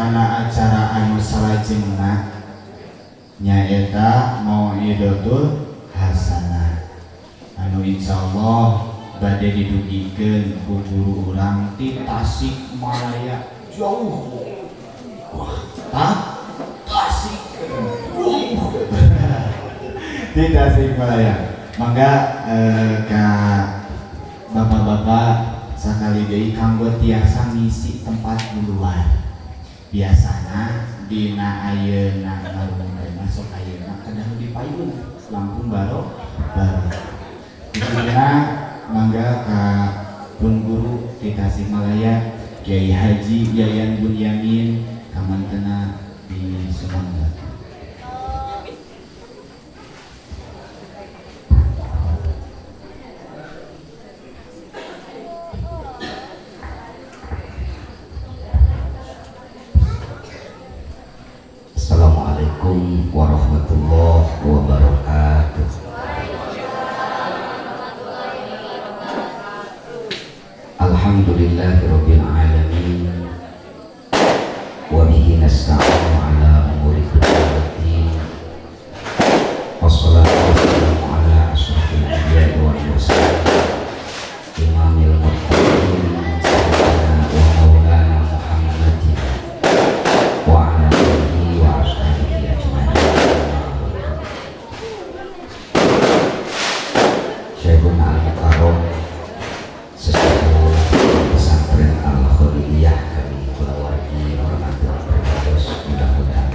kana acara anu salajengna nyaeta Mau'idatul Hasanah anu insyaallah bade didugikeun ku guru urang ti Tasikmalaya jauh. Wah, Tasik di Tasikmalaya. Mangga ka bapak-bapak sakali deui kanggo tiasa ngisi tempat di luar. Biasana dina ayeuna ngarumna masuk ayeuna kadah di payun Lampung baru. Dina mangga ka pun guru di Tasikmalaya Kiai Haji Yayan Bunyamin kamantena di Sumangga. Assalamualaikum warahmatullahi wabarakatuh. Alhamdulillahirabbil alamin wa bihi nasta'inu ala umuri dunya wassalatu wassalamu ala asyrafil anbiya'i wal mursalin imamil muttaqin sayyidina wa maulana Muhammadin wa ala alihi wa ashabihi ajma'in. Syekhuna al-Mukarram sesuatu pesantren Al-Khairiyah kami keluargi hormati berkados mudah-mudahan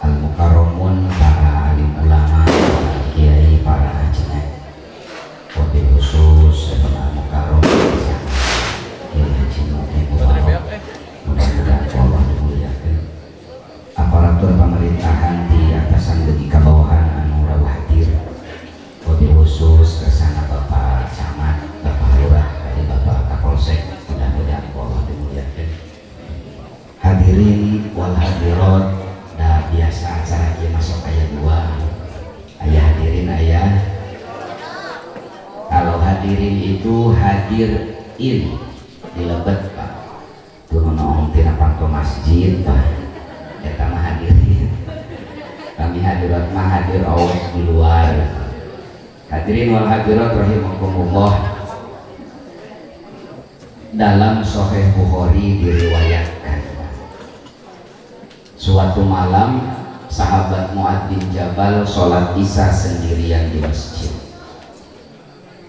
Al-Mukarramun para alim ulama, para kiai, para hajinya wabil khusus Al-Mukarram Kiai Haji Muhammad mudah-mudahan Allah dimuliakan aparatur pemerintahan di atasan bagi kabawahan anu rawuh hadir wabil khusus kesana Bapak Camat, Bapak Lurah, Bapak Kapolsek, mudah-mudahan Allah dimuliakan. Hadirin wal hadirat, dah biasa acara kia masuk ayat 2. Ayah hadirin ayah. Kalau hadirin itu hadir in dilebet Pak. Tuh nong tina pangko masjid Pak. Eta mah hadirin. Kami hadirat mah hadir Allah di luar. Hadirin wal hadirat rahimakumullah. Dalam Sahih Bukhari diriwayatkan suatu malam sahabat Mu'adz bin Jabal sholat isya sendirian di masjid.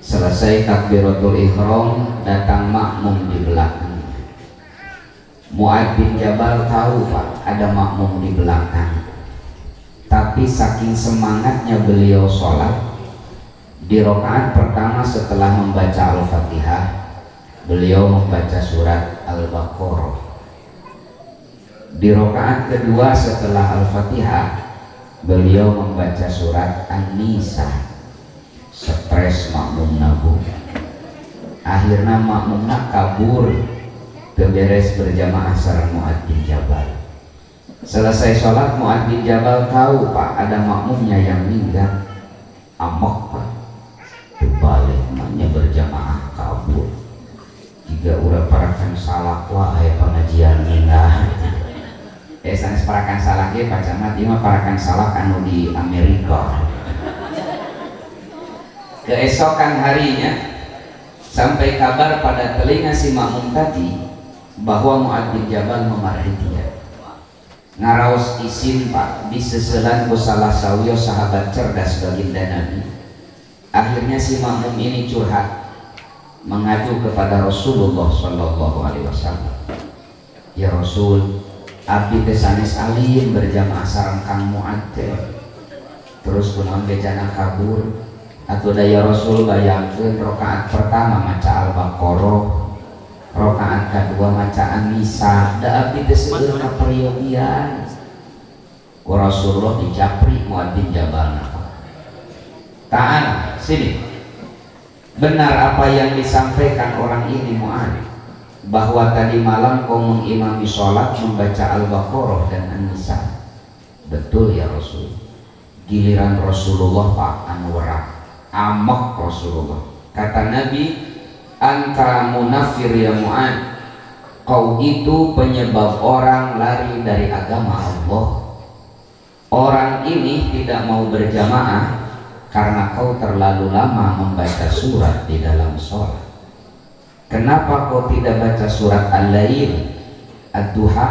Selesai takbiratul ihram datang makmum di belakangnya. Mu'adz bin Jabal tahu Pak ada makmum di belakang, tapi saking semangatnya beliau sholat, di rakaat pertama setelah membaca Al-Fatihah beliau membaca surat Al-Baqarah. Di rakaat kedua setelah Al-Fatihah beliau membaca surat An-Nisa. Stres makmum nabu. Akhirnya makmumna kabur beberes berjamaah sareng Mu'adz bin Jabal. Selesai sholat Mu'adz bin Jabal tahu Pak ada makmumnya yang meninggal. Amok Pak. Terbalik maknya berjamaah kabur. Jika udah parakan salah wahai pengajian minah. Sanes parakan salah ge Pak Camat ieu mah parakan salah anu di Amerika. Keesokan harinya sampai kabar pada telinga si makmum tadi bahwa Mu'adz bin Jabal memarahi dia. Ngaraos isin Pak diseselan ku salah sawiyo sahabat cerdas baginda Nabi. Akhirnya si makmum ini curhat mengadu kepada Rasulullah Shallallahu Alaihi Wasallam. Ya Rasul, abdi teh sanes alim berjamaah sareng Kang Mu'adz terus kunaon bejana kabur. Atuh da ya Rasul bayangkeun rakaat pertama maca Al-Baqarah, rakaat kedua maca An-Nisa, da abdi teh seueur kaperiogian. Ku Rasulullah dijapri Mu'adz bin Jabal. Ta'al sini. Benar apa yang disampaikan orang ini Mu'adz, bahwa tadi malam kau mengimami sholat membaca Al-Baqarah dan An-Nisa. Betul ya Rasul. Giliran Rasulullah Pak Anwar amok Rasulullah. Kata Nabi, anta munafir ya Mu'adz, kau itu penyebab orang lari dari agama Allah. Orang ini tidak mau berjamaah karena kau terlalu lama membaca surat di dalam sholat. Kenapa kau tidak baca surat Al-Lail, Ad-Duha,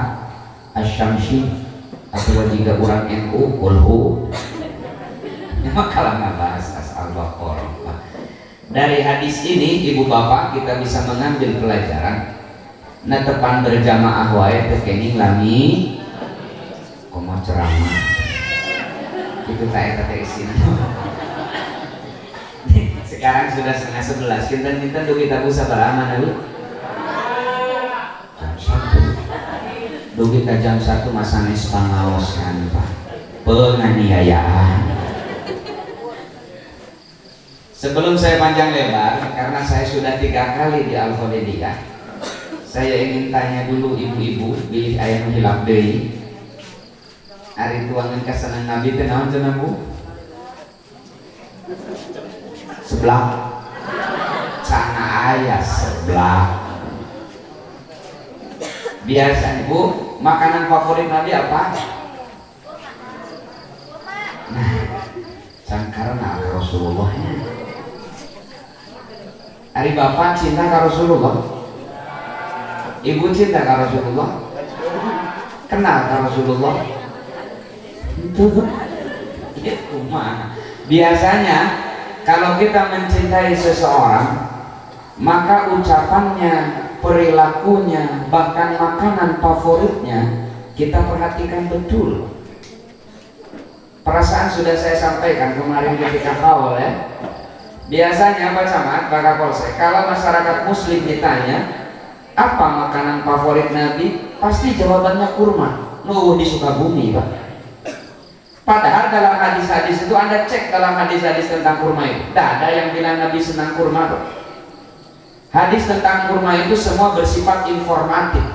Asy-Syamsi, atau jika orang NU Qulhu? Maka nggak bahas Al-Baqarah. Dari hadis ini ibu bapak kita bisa mengambil pelajaran. Nah tepan berjamaah wae teu kenging lami komo ceramah. Itu saya kata isin. Sekarang sudah 10:30. Kinten-kinten duh kita bisa berama nabi. Jam 1. Duh kita jam 1 masanes pangaosan Pak. Penganiayaan. Sebelum saya panjang lebar, karena saya sudah 3 kali di Al-Khalidiyah, saya ingin tanya dulu ibu-ibu di ayat hilap deui. Ari tuangan kasanan Nabi teh naon cenah Bu? Sebelah. Sana aya sebelah. Biasanya Bu, makanan favorit Nabi apa? Nah, karena Rasulullah. Ari bapak cinta ke Rasulullah, ibu cinta ke Rasulullah, kenal ke Rasulullah. Itu biasanya kalau kita mencintai seseorang, maka ucapannya, perilakunya, bahkan makanan favoritnya kita perhatikan betul. Perasaan sudah saya sampaikan kemarin ketika haul ya. Biasanya Pak Camat, Pak Kapolsek, kalau masyarakat muslim ditanya apa makanan favorit Nabi, pasti jawabannya kurma. Nuh di Sukabumi Pak. Padahal dalam hadis-hadis itu Anda cek dalam hadis-hadis tentang kurma itu, tidak ada yang bilang Nabi senang kurma Pak. Hadis tentang kurma itu semua bersifat informatif.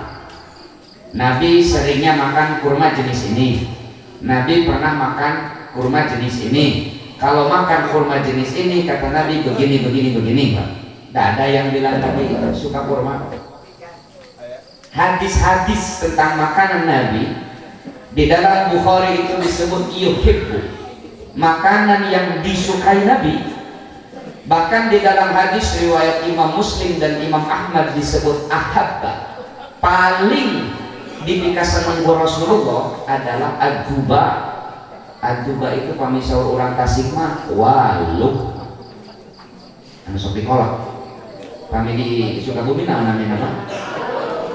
Nabi seringnya makan kurma jenis ini, Nabi pernah makan kurma jenis ini. Kalau makan kurma jenis ini kata Nabi begini Pak. Tidak ada yang bilang Nabi suka kurma. Hadis-hadis tentang makanan Nabi di dalam Bukhari itu disebut yuhibbu, makanan yang disukai Nabi. Bahkan di dalam hadis riwayat Imam Muslim dan Imam Ahmad disebut ahabba, paling dipikasa nunggu Rasulullah adalah ad-duba. Ad-duba itu pamisau orang Tasik mah waluh anu sok dikolak. Kami di Sukabumi namanya apa?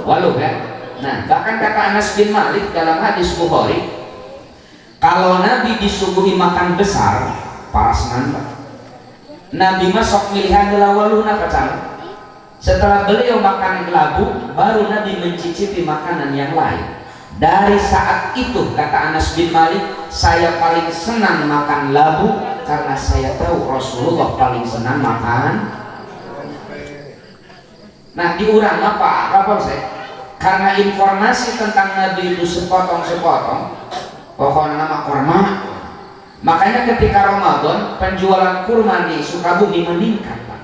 Waluh ya. Nah bahkan kata Anas bin Malik dalam hadis Bukhari, kalau Nabi disuguhi makan besar parasnan Pak, Nabi mah sok milihan heula waluhna pacar. Setelah beliau makan labu, baru Nabi mencicipi makanan yang lain. Dari saat itu kata Anas bin Malik, saya paling senang makan labu karena saya tahu Rasulullah paling senang makan. Nah diurang apa Polsek? Karena informasi tentang Nabi itu sepotong-sepotong, pokoknya nama kurma. Makanya ketika Ramadan penjualan kurma di Sukabumi meningkat Pak.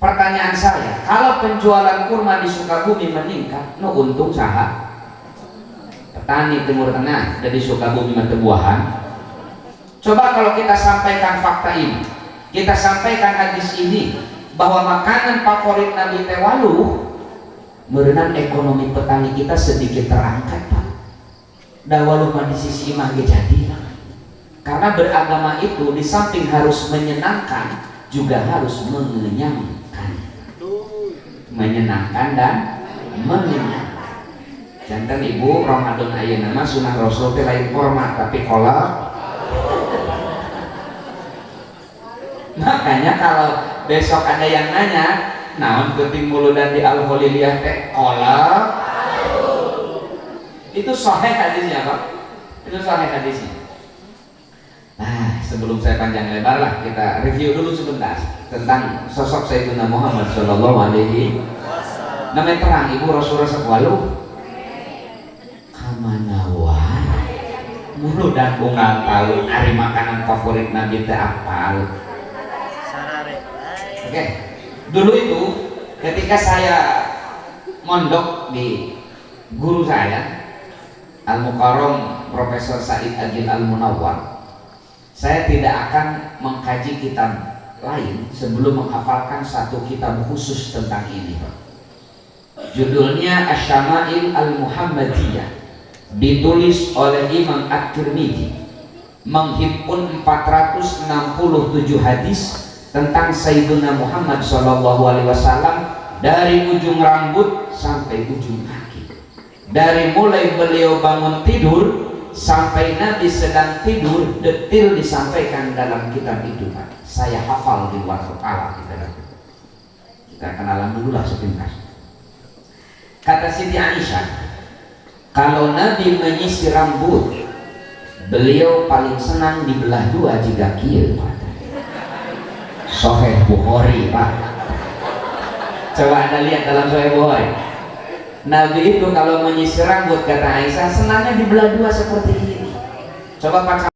Pertanyaan saya, kalau penjualan kurma di Sukabumi meningkat, no untung saha? Petani Timur Tengah dari Sukabumi Matebuahan. Coba kalau kita sampaikan fakta ini, kita sampaikan hadis ini, bahwa makanan favorit Nabi tewalu, merenang ekonomi petani kita sedikit terangkat Pak. Dawalu di sisi imah jadi. Karena beragama itu di samping harus menyenangkan, juga harus mengenyangkan. Menyenangkan dan mengenyangkan. Jantan ibu Ramadan ayeuna mah sunah Rasul teh lain format tapi kolak. Makanya kalau besok ada yang nanya, naon penting muludan di Al-Khalidiyah teh kolak. Itu sahih hadisnya Pak. Itu sahih hadisnya. Nah, sebelum saya panjang lebar lah, kita review dulu sebentar tentang sosok Sayyidina Muhammad sallallahu alaihi wasallam. Namanya terang ibu Rasulullah sekwalu. Kamanawa mulu dan bunga tahu hari makanan favorit Nabi teh apal. Oke. Dulu itu ketika saya mondok di guru saya Al-Mukarram Profesor Said Agil Al-Munawwar, saya tidak akan mengkaji kitab lain sebelum menghafalkan satu kitab khusus tentang ini, Pak. Judulnya Asy-Syama'il Al-Muhammadiyah, ditulis oleh Imam At-Tirmidzi, menghimpun 467 hadis tentang Sayyiduna Muhammad SAW dari ujung rambut sampai ujung kaki, dari mulai beliau bangun tidur sampai Nabi sedang tidur, detil disampaikan dalam kitab itu, Pak. Saya hafal di luar kepala kita kenalan dulu lah sepintas. Kata Siti Aisyah, kalau Nabi menyisir rambut, beliau paling senang dibelah dua jika kieu, Pak. Sahih Bukhari, Pak. Coba Anda lihat dalam Sahih Bukhari. Nabi itu kalau menyisir rambut, kata Aisyah, senangnya dibelah dua seperti ini. Coba Pak.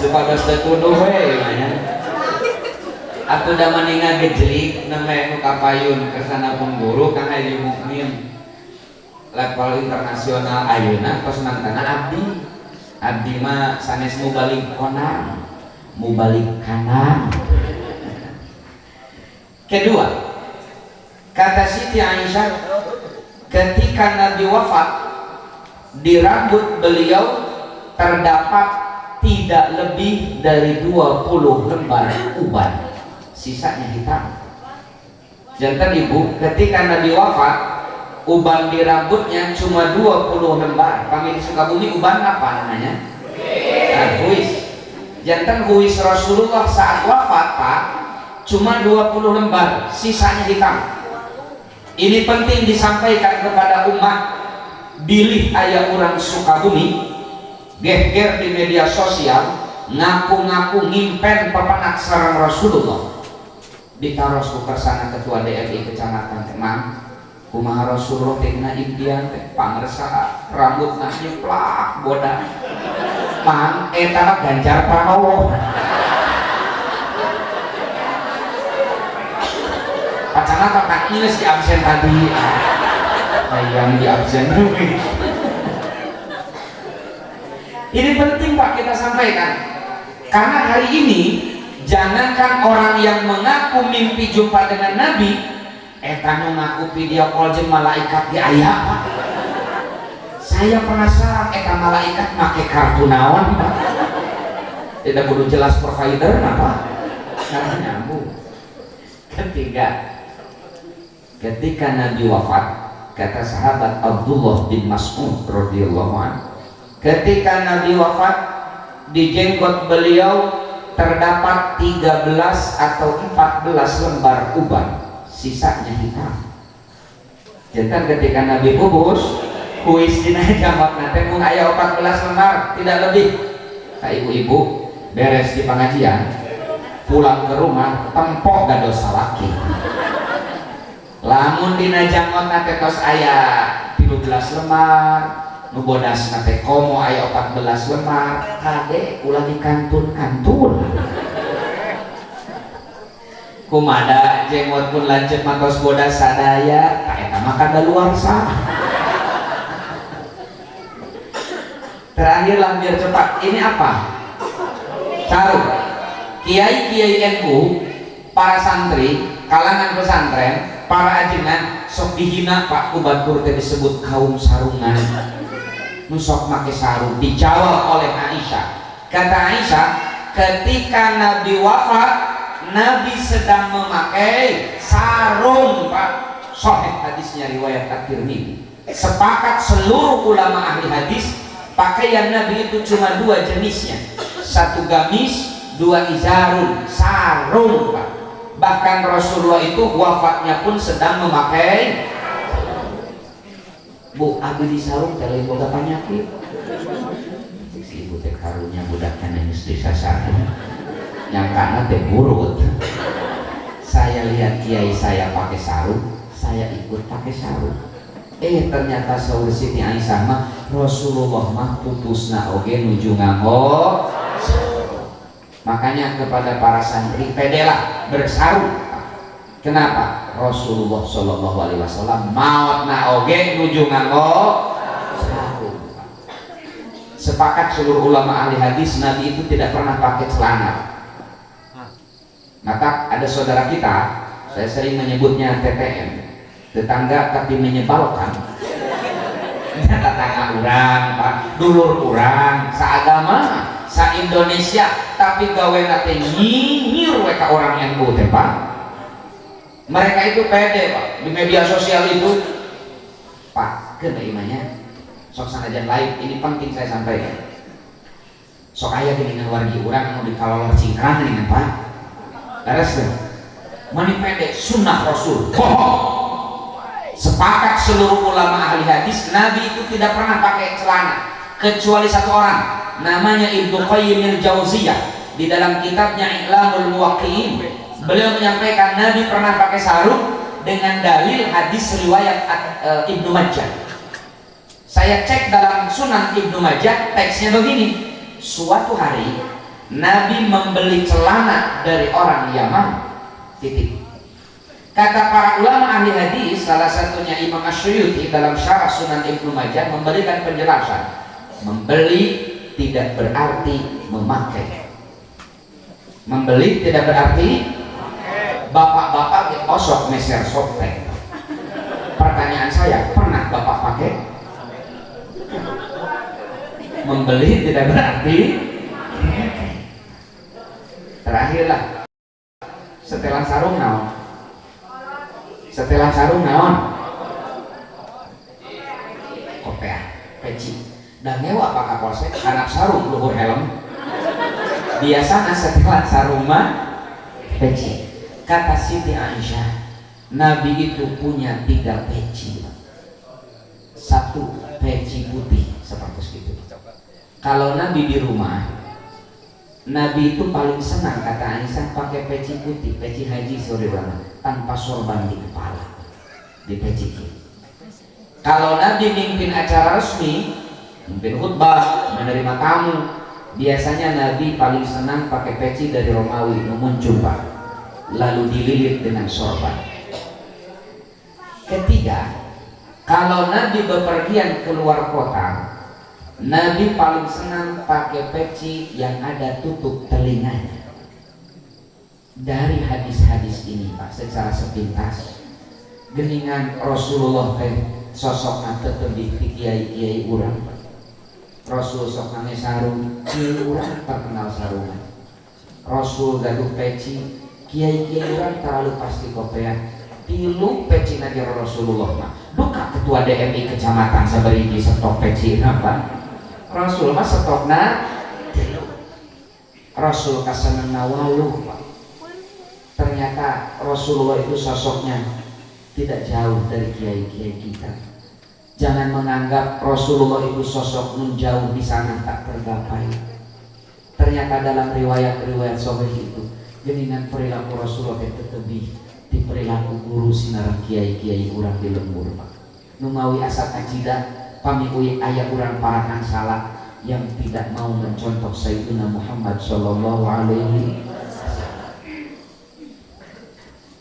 Supados tetuduh we atuh da maninga gejlik namanya nu kapayun kesana pun guru Kang Haji Mukmin level internasional ayeuna tos nangtana abdi mah sanes mubalik konang mubalik kanang. Kedua, kata Siti Aisyah, ketika Nabi wafat, di rambut beliau terdapat tidak lebih dari 20 lembar uban, sisanya hitam. Jantan ibu, ketika Nabi wafat, uban di rambutnya cuma 20 lembar. Kami di Sukabumi uban apa namanya? Huis. Jantan huis Rasulullah saat wafat, Pak, cuma 20 lembar, sisanya hitam. Ini penting disampaikan kepada umat. Bilih aya orang Sukabumi geger di media sosial ngaku-ngaku ngimpen pepanak sareng Rasulullah, ditaros ku kersana ketua DRI kecamatan Temang, kumaha Rasulullah tina impian teh pangersa rambutna nyeplak bodas mang eta Ganjar Pranowo. Pacana kakak ini di absen tadi, yang di absen. Ini penting Pak kita sampaikan, karena hari ini jangankan orang yang mengaku mimpi jumpa dengan Nabi, eta ngaku video call jeung malaikat di aya, Pak. Saya penasaran eta malaikat make kartu naon, Pak. Tidak perlu jelas provider apa? Karena nyambung. Ketiga, ketika Nabi wafat, kata sahabat Abdullah bin Mas'ud radhiyallahu anhu, ketika Nabi wafat, di jenggot beliau terdapat 13 atau 14 lembar uban, sisanya hitam. Jantan ketika Nabi bubus, kuis dina jamak nate mung aya 14 lembar, tidak lebih. Ka ibu-ibu beres di pengajian, pulang ke rumah tempok gados salaki. Lamun dina jamak nate tos aya 13 lembar, nu bodas nate komo aya 14 lembar, kade ulah dikantun-kantun. Kumada jenggot pun lanjut matos bodas sadaya, ka eta mah kadaluarsa. Terakhir lah biar cepat, ini apa? Taruh kiai-kiai NU, para santri, kalangan pesantren, para ajengan sok dihina Pak kubatur teh disebut kaum sarungan. Nusok make sarung, dijawab oleh Aisyah. Kata Aisyah, ketika Nabi wafat, Nabi sedang memakai sarung, Pak. Sahih hadisnya riwayat At-Tirmidzi. Sepakat seluruh ulama ahli hadis, pakaian Nabi itu cuma dua jenisnya, satu gamis, dua izarun, sarung, Pak. Bahkan Rasulullah itu wafatnya pun sedang memakai. Bu, abi di sarung teh boga panyakit. Si ibu teh karunya budaknya nangis di sasar. Nyangkana teh burut. Saya lihat kiai saya pakai sarung, saya ikut pakai sarung. Ternyata saur Siti Aisyah mah Rasulullah mah pupusna oge nuju nganggo. Makanya kepada para santri pedelah bersarung. Kenapa? Rasulullah Shallallahu Alaihi Wasallam mautna oge nuju nganggo sarung. Sepakat seluruh ulama ahli hadis Nabi itu tidak pernah pakai celana. Maka ada saudara kita, saya sering menyebutnya TTM, tetangga tapi menyebalkan. Tetangga orang, dulur orang, seagama, se-Indonesia, tapi gawe nate nyinyir ka orang yang teh Pak. Mereka itu pede Pak, di media sosial itu Pak, kena imannya sok sanajan lain, ini penting saya sampaikan. Sok aya dengan wargi orang mau dikalolor cingkrang dengan Pak. Beres deh. Mani pede sunnah Rasul. Sepakat seluruh ulama ahli hadis Nabi itu tidak pernah pakai celana kecuali satu orang namanya Ibnu Qayyim al-Jauziyah. Di dalam kitabnya I'lamul Muwaqqi'in beliau menyampaikan Nabi pernah pakai sarung dengan dalil hadis riwayat Ibnu Majah. Saya cek dalam Sunan Ibnu Majah, teksnya begini: suatu hari Nabi membeli celana dari orang Yaman. Titik. Kata para ulama ahli hadis, salah satunya Imam Asyuyuti dalam Syarah Sunan Ibnu Majah memberikan penjelasan, membeli tidak berarti memakai. Membeli tidak berarti bapak-bapak osok meser sopek. Pertanyaan saya, pernah bapak pakai? Membeli tidak berarti. Terakhirlah, setelan sarung naon? Setelan sarung naon? Kopea, peci. Dan ngewa Pak Kapolsek, anak sarung luhur helm. Biasanya setelan sarung mah peci. Kata Siti Aisyah, Nabi itu punya 3 peci. 1 peci putih seperti itu. Kalau Nabi di rumah, Nabi itu paling senang kata Aisyah pakai peci putih, peci haji sore ulama, tanpa sorban di kepala, di peci kiri. Kalau Nabi mimpin acara resmi, mimpin khutbah, menerima tamu, biasanya Nabi paling senang pakai peci dari Romawi, muncul Pak, lalu dililit dengan sorban. Ketiga, kalau Nabi bepergian keluar kota, Nabi paling senang pakai peci yang ada tutup telinganya. Dari hadis-hadis ini Pak, secara sepintas geningan Rasulullah sosoknya tetap di kiai-kiai urang. Rasul sok name sarung, kiai urang terkenal sarungan. Rasul gaduh peci, kiai-kiai urang terlalu pasti kopea. Tilu peci najar Rasulullah mah. Buka ketua DMI kecamatan sabarigi stok peci apa? Rasul mah stokna tilu. Rasul kasanana waluh Pak. Ternyata Rasulullah itu sosoknya tidak jauh dari kiai-kiai kita. Jangan menganggap Rasulullah itu sosok nun jauh di sana tak tergapai. Ternyata dalam riwayat-riwayat sahih itu geningan perilaku Rasulullah itu lebih di perilaku guru sinarang kiai-kiai urang di lembur Pak. Numawi asap ajidah pamiui ayah urang parakan salah yang tidak mau mencontoh Sayyidina Muhammad Sallallahu Alaihi Wasallam.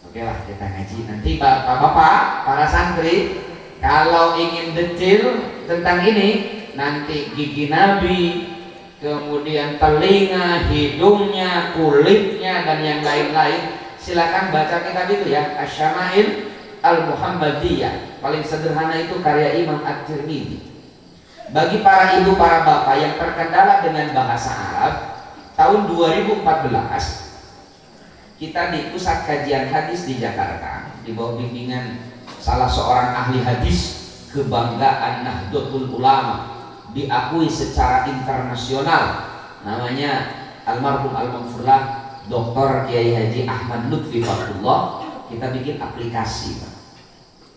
Oke lah kita ngaji nanti bapak-bapak para santri kalau ingin detail tentang ini nanti gigi Nabi, kemudian telinga, hidungnya, kulitnya dan yang lain-lain silakan baca kitab itu ya, Asy-Syama'il Al-Muhammadiyah. Paling sederhana itu karya Imam At-Tirmidzi. Bagi para ibu, para bapak yang terkendala dengan bahasa Arab, tahun 2014 kita di pusat kajian hadis di Jakarta di bawah bimbingan salah seorang ahli hadis kebanggaan Nahdlatul Ulama, diakui secara internasional, namanya almarhum al-Maghfurlah Dr. Kiai Haji Ahmad Lutfi Fatullah. Kita bikin aplikasi Pak.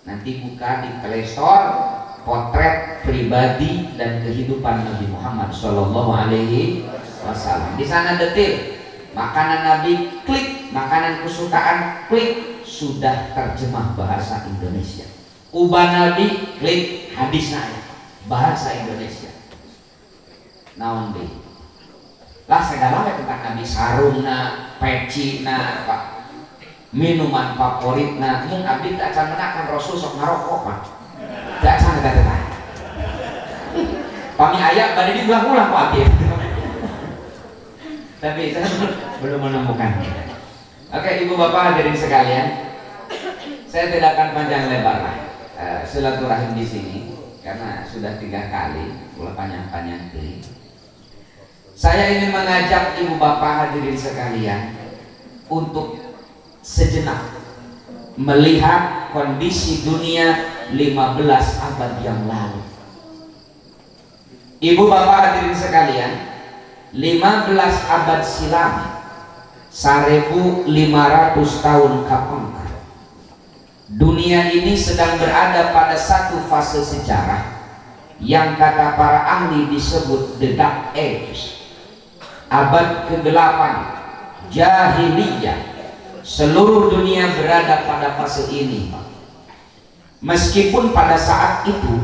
Nanti buka di Play Store, potret pribadi dan kehidupan Nabi Muhammad Shallallahu Alaihi Wasallam. Di sana detil, makanan Nabi klik, makanan kesukaan klik, sudah terjemah bahasa Indonesia. ubana di klik hadisna bahasa Indonesia naon deui lah segala tentang Nabi, sarungna, pecina, Pak, minuman favoritna. Mung abdi tak acan menakan Rasul sok ngarokok Pak, tak acan kata pami ayat bade diulang-ulang Pak abdi tapi saya belum menemukan. Oke, ibu bapak hadirin sekalian, saya tidak akan panjang lebar lah silaturahim di sini karena sudah 3 kali, ulah panjang-panjang deui. Saya ingin mengajak ibu bapak hadirin sekalian untuk sejenak melihat kondisi dunia 15 abad yang lalu. Ibu bapak hadirin sekalian, 15 abad silam, 1500 tahun kapengker, dunia ini sedang berada pada satu fase sejarah yang kata para ahli disebut the dark age, abad ke-8 jahiliyah. Seluruh dunia berada pada fase ini. Meskipun pada saat itu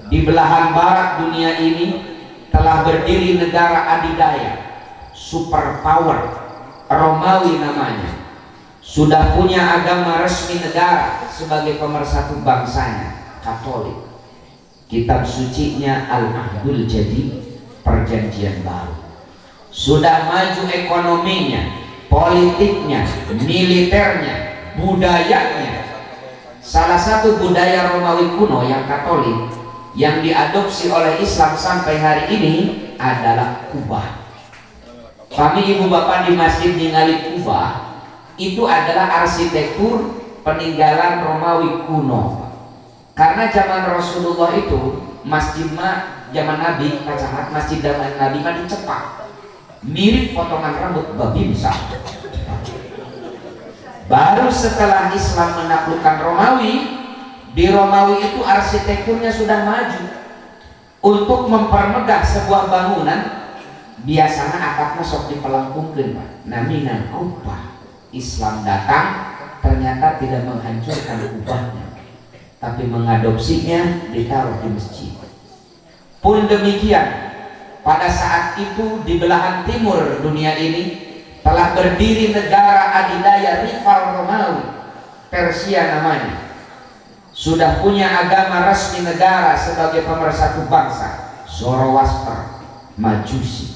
di belahan barat dunia ini telah berdiri negara adidaya, superpower, Romawi namanya, sudah punya agama resmi negara sebagai pemersatu bangsanya, Katolik. Kitab sucinya Al-Ahdul Jadi, Perjanjian Baru. Sudah maju ekonominya, politiknya, militernya, budayanya. Salah satu budaya Romawi kuno yang Katolik yang diadopsi oleh Islam sampai hari ini adalah kubah. Kami ibu bapak di masjid ningali kubah itu adalah arsitektur peninggalan Romawi kuno. Karena zaman Rasulullah itu masjid zaman Nabi, kacamat masjid zaman Nabi kan dicepak, mirip potongan rambut babi misal. Baru setelah Islam menaklukkan Romawi, di Romawi itu arsitekturnya sudah maju. Untuk mempermegah sebuah bangunan, biasanya atapnya sok dipelengkungkeun, Pak. Namina kubah. Islam datang ternyata tidak menghancurkan kubahnya, tapi mengadopsinya, ditaruh di masjid. Pun demikian, pada saat itu di belahan timur dunia ini telah berdiri negara adidaya rival Romawi, Persia namanya. Sudah punya agama resmi negara sebagai pemersatu bangsa, Zoroaster, Majusi.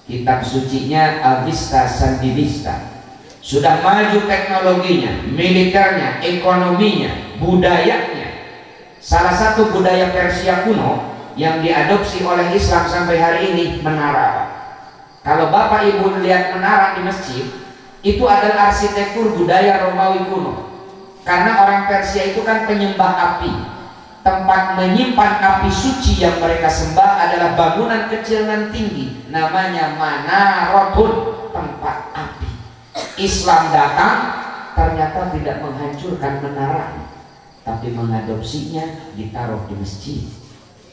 Kitab sucinya Avesta Sandinista. Sudah maju teknologinya, militernya, ekonominya, budayanya. Salah satu budaya Persia kuno yang diadopsi oleh Islam sampai hari ini, menara. Kalau bapak ibu lihat menara di masjid, itu adalah arsitektur budaya Romawi kuno. Karena orang Persia itu kan penyembah api. Tempat menyimpan api suci yang mereka sembah adalah bangunan kecil dan tinggi, namanya manarotun, tempat api. Islam datang ternyata tidak menghancurkan menara, tapi mengadopsinya, ditaruh di masjid.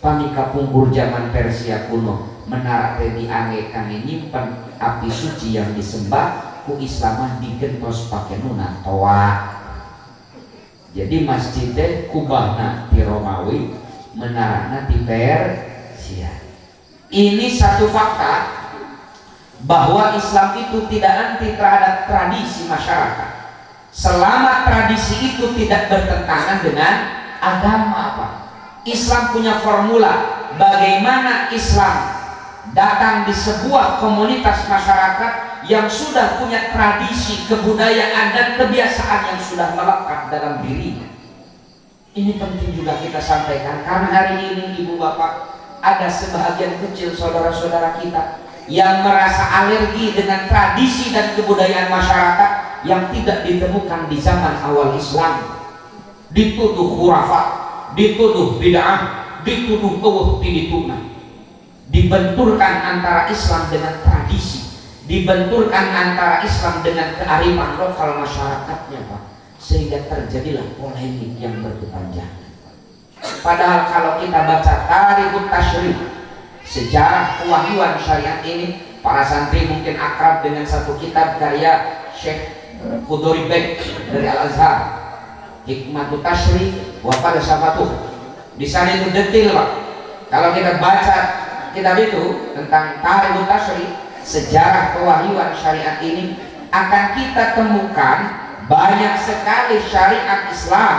Pamika punggur zaman Persia kuno, menara teh diange kangge nyimpen api suci yang disembah, ku Islamah digentos pakai nuna toa. Jadi masjid teh kubahna di Romawi, menarana di Persia. Ini satu fakta bahwa Islam itu tidak anti terhadap tradisi masyarakat, selama tradisi itu tidak bertentangan dengan agama apa. Islam punya formula bagaimana Islam datang di sebuah komunitas masyarakat yang sudah punya tradisi, kebudayaan dan kebiasaan yang sudah melekat dalam dirinya. Ini penting juga kita sampaikan karena hari ini ibu bapak ada sebahagian kecil saudara-saudara kita yang merasa alergi dengan tradisi dan kebudayaan masyarakat yang tidak ditemukan di zaman awal Islam. Dituduh khurafat, dituduh bid'ah, dituduh eueuh ti dituna. Dibenturkan antara Islam dengan tradisi, dibenturkan antara Islam dengan kearifan lokal masyarakatnya, Pak, sehingga terjadilah polemik yang berkepanjangan. Padahal kalau kita baca Tarikhut Tasyri', sejarah kewahyuan syariat ini, para santri mungkin akrab dengan satu kitab karya Syekh Quduri Bek dari Al-Azhar, Hikmatut Tasyri' wa falsafatuh. Di sana itu detail Pak. Kalau kita baca kitab itu tentang Tarikhut Tasyri', sejarah kewahyuan syariat ini, akan kita temukan banyak sekali syariat Islam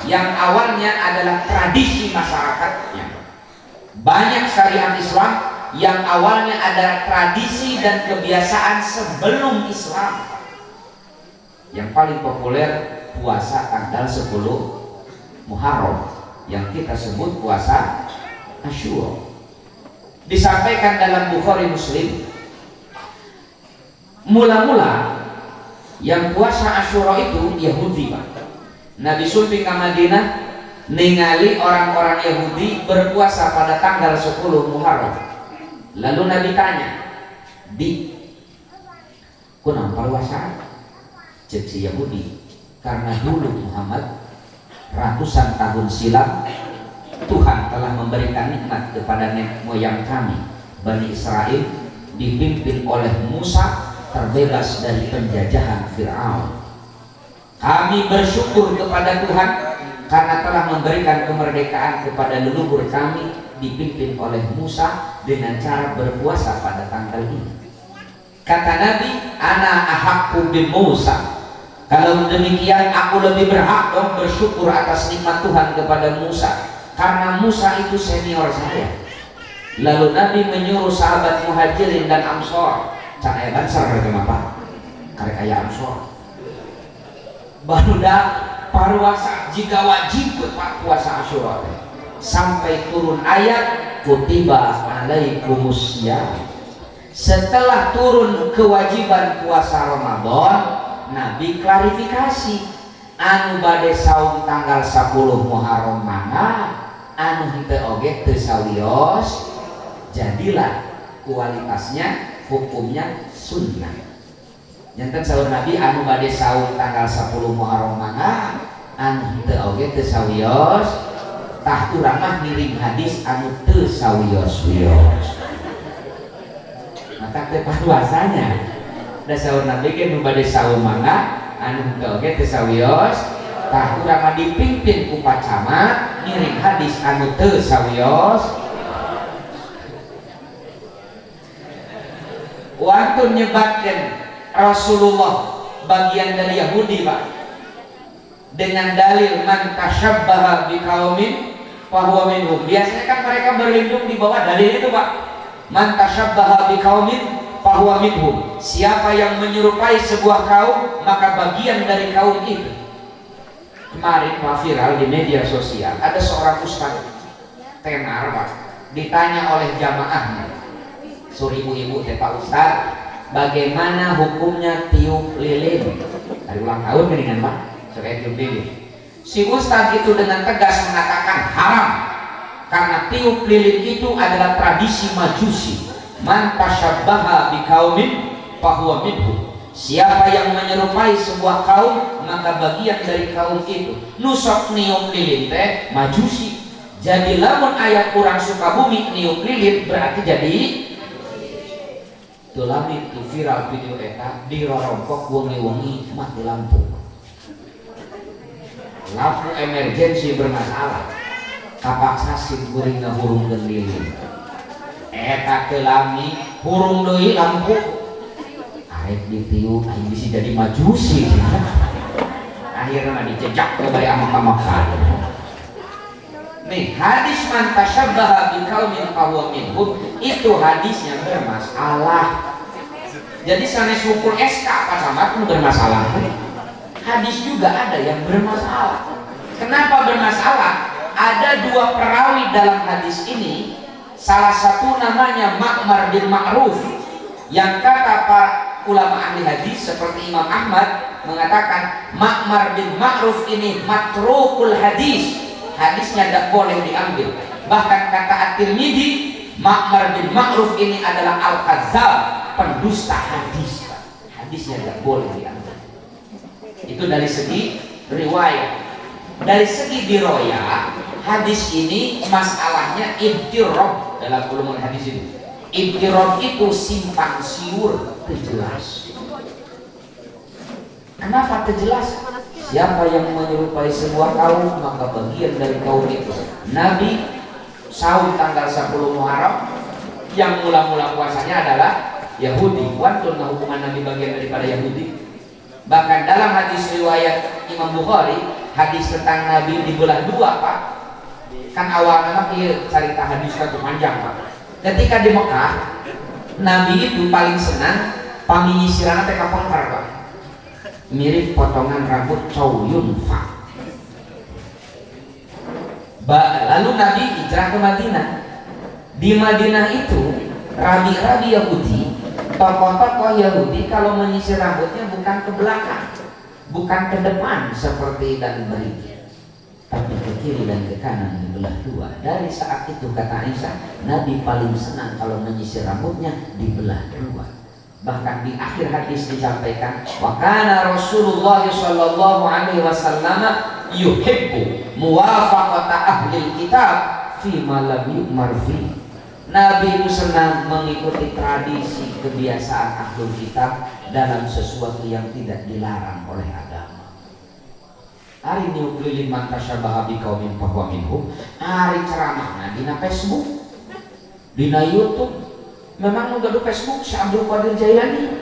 yang awalnya adalah tradisi masyarakatnya. Banyak syariat Islam yang awalnya adalah tradisi dan kebiasaan sebelum Islam. Yang paling populer puasa tanggal 10 Muharram yang kita sebut puasa Asyura. Disampaikan dalam Bukhari Muslim, mula-mula yang puasa Asyura itu Yahudi Pak. Nabi sulpi ke Madinah ningali orang-orang Yahudi berpuasa pada tanggal 10 Muharram. Lalu Nabi tanya, di kenapa puasa? Cek si Yahudi, karena dulu Muhammad ratusan tahun silam Tuhan telah memberikan nikmat kepada nenek moyang kami Bani Israel, dipimpin oleh Musa, terbebas dari penjajahan Fir'aun. Kami bersyukur kepada Tuhan karena telah memberikan kemerdekaan kepada leluhur kami, dipimpin oleh Musa dengan cara berpuasa pada tanggal ini. Kata Nabi, ana ahaqqu bi Musa. Kalau demikian aku lebih berhak dong bersyukur atas nikmat Tuhan kepada Musa, karena Musa itu senior saya. Lalu Nabi menyuruh sahabat Muhajirin dan Ansor, cak bansar mereka apa? Karek aya Ansor. Barudak puasa jika wajib Pak puasa Asyura sampai turun ayat kutiba alaikumusiyam. Setelah turun kewajiban puasa Ramadan, Nabi klarifikasi, anu bade saum tanggal 10 Muharram mangga, anu henteu oge teu sawios, jadilah kualitasnya hukumnya sunnah. Janten sahur Nabi, anu bade saum tanggal 10 Muharram mangga, anu henteu oge teu sawios, tah urang mah ngiring hadis anu teu sawios-wios. Maka teh puasanya da sahur Nabi ge nu bade saum mangga anu henteu oge teu sawios, tah urang mah dipimpin ku pacamat ngiring hadis anu teu sawios. Waktu nyebatkan Rasulullah bagian dari Yahudi Pak, dengan dalil man tasyabbaha biqaumin fahuwa minhum. Biasanya kan mereka berlindung di bawah dalil itu Pak, man tasyabbaha biqaumin fahuwa minhum. Siapa yang menyerupai sebuah kaum maka bagian dari kaum itu. Kemarin viral di media sosial, ada seorang ustaz tenar Pak, ditanya oleh jamaahnya, ibu-ibu teh Pak Ustaz, bagaimana hukumnya tiup lilin? Hari ulang tahun mendingan Pak, saya tiup lilin. Si ustaz itu dengan tegas mengatakan haram, karena tiup lilin itu adalah tradisi Majusi. Man tasyabbaha biqaumin fahuwa minhum. Siapa yang menyerupai sebuah kaum maka bagian dari kaum itu. Nusok niup lilin teh Majusi. Jadi lamun ayat kurang Sukabumi niup lilin berarti jadi tulami itu viral video eta dirorongkok wengi-wengi mati lampu. Lampu emergensi bermasalah. Kapak sasin kuring ngahurungkeun lilin. Eta kelami hurung deui lampu arek ditiup aing bisa jadi Majusi. Akhirnya dijejak ke bari amak-amakan. Nih hadis man tasyabbaha biqaumin fahuwa minhum itu hadisnya bermasalah. Jadi sanes hukum SK pacamat pun bermasalah. Hadis juga ada yang bermasalah. Kenapa bermasalah? Ada dua perawi dalam hadis ini. Salah satu namanya Ma'mar bin Ma'ruf, yang kata para ulama ahli hadis seperti Imam Ahmad mengatakan Ma'mar bin Ma'ruf ini matrukul hadis, hadisnya tidak boleh diambil. Bahkan kata At-Tirmidzi, Ma'mar bin Ma'ruf ini adalah al-kazzab, pendusta hadis, hadisnya tidak boleh diambil. Itu dari segi riwayat. Dari segi diroya, hadis ini masalahnya ibtirab dalam ulumul hadis ini. Ibtirab itu simpang siur, jelas. Kenapa terjelas? Siapa yang menyerupai sebuah kaum, maka bagian dari kaum itu. Nabi sahur tanggal 10 Muharram, yang mula-mula puasanya adalah Yahudi. Wantulna hukuman Nabi bagian daripada Yahudi. Bahkan dalam hadis riwayat Imam Bukhari, hadis tentang Nabi dibelah dua, Pak. Kan awalnya cerita hadis itu panjang, Pak. Ketika di Mekah, Nabi itu paling senang paminyisiran teh kapongkar, Pak. Mirip potongan rambut Chow Yun Fat. Lalu Nabi hijrah ke Madinah. Di Madinah itu rabi-rabi Yahudi, tokoh-tokoh Yahudi kalau menyisir rambutnya bukan ke belakang, bukan ke depan seperti dan berikir, tapi ke kiri dan ke kanan, dibelah dua. Dari saat itu, kata Aisyah, Nabi paling senang kalau menyisir rambutnya dibelah dua. Bahkan di akhir hadis disampaikan, wa kana Rasulullah sallallahu alaihi wasallam yuhibbu muwafaqata ahli kitab fi ma lam yu'mar fi. Nabi itu senang mengikuti tradisi kebiasaan ahli kitab dalam sesuatu yang tidak dilarang oleh agama. Hari ini uklilin mantasyabaha biqaumin fahuwa minhum. Hari ceramahna dina Facebook, dina YouTube. Memang lu gaduh Facebook si Abdul Qadir Jailani.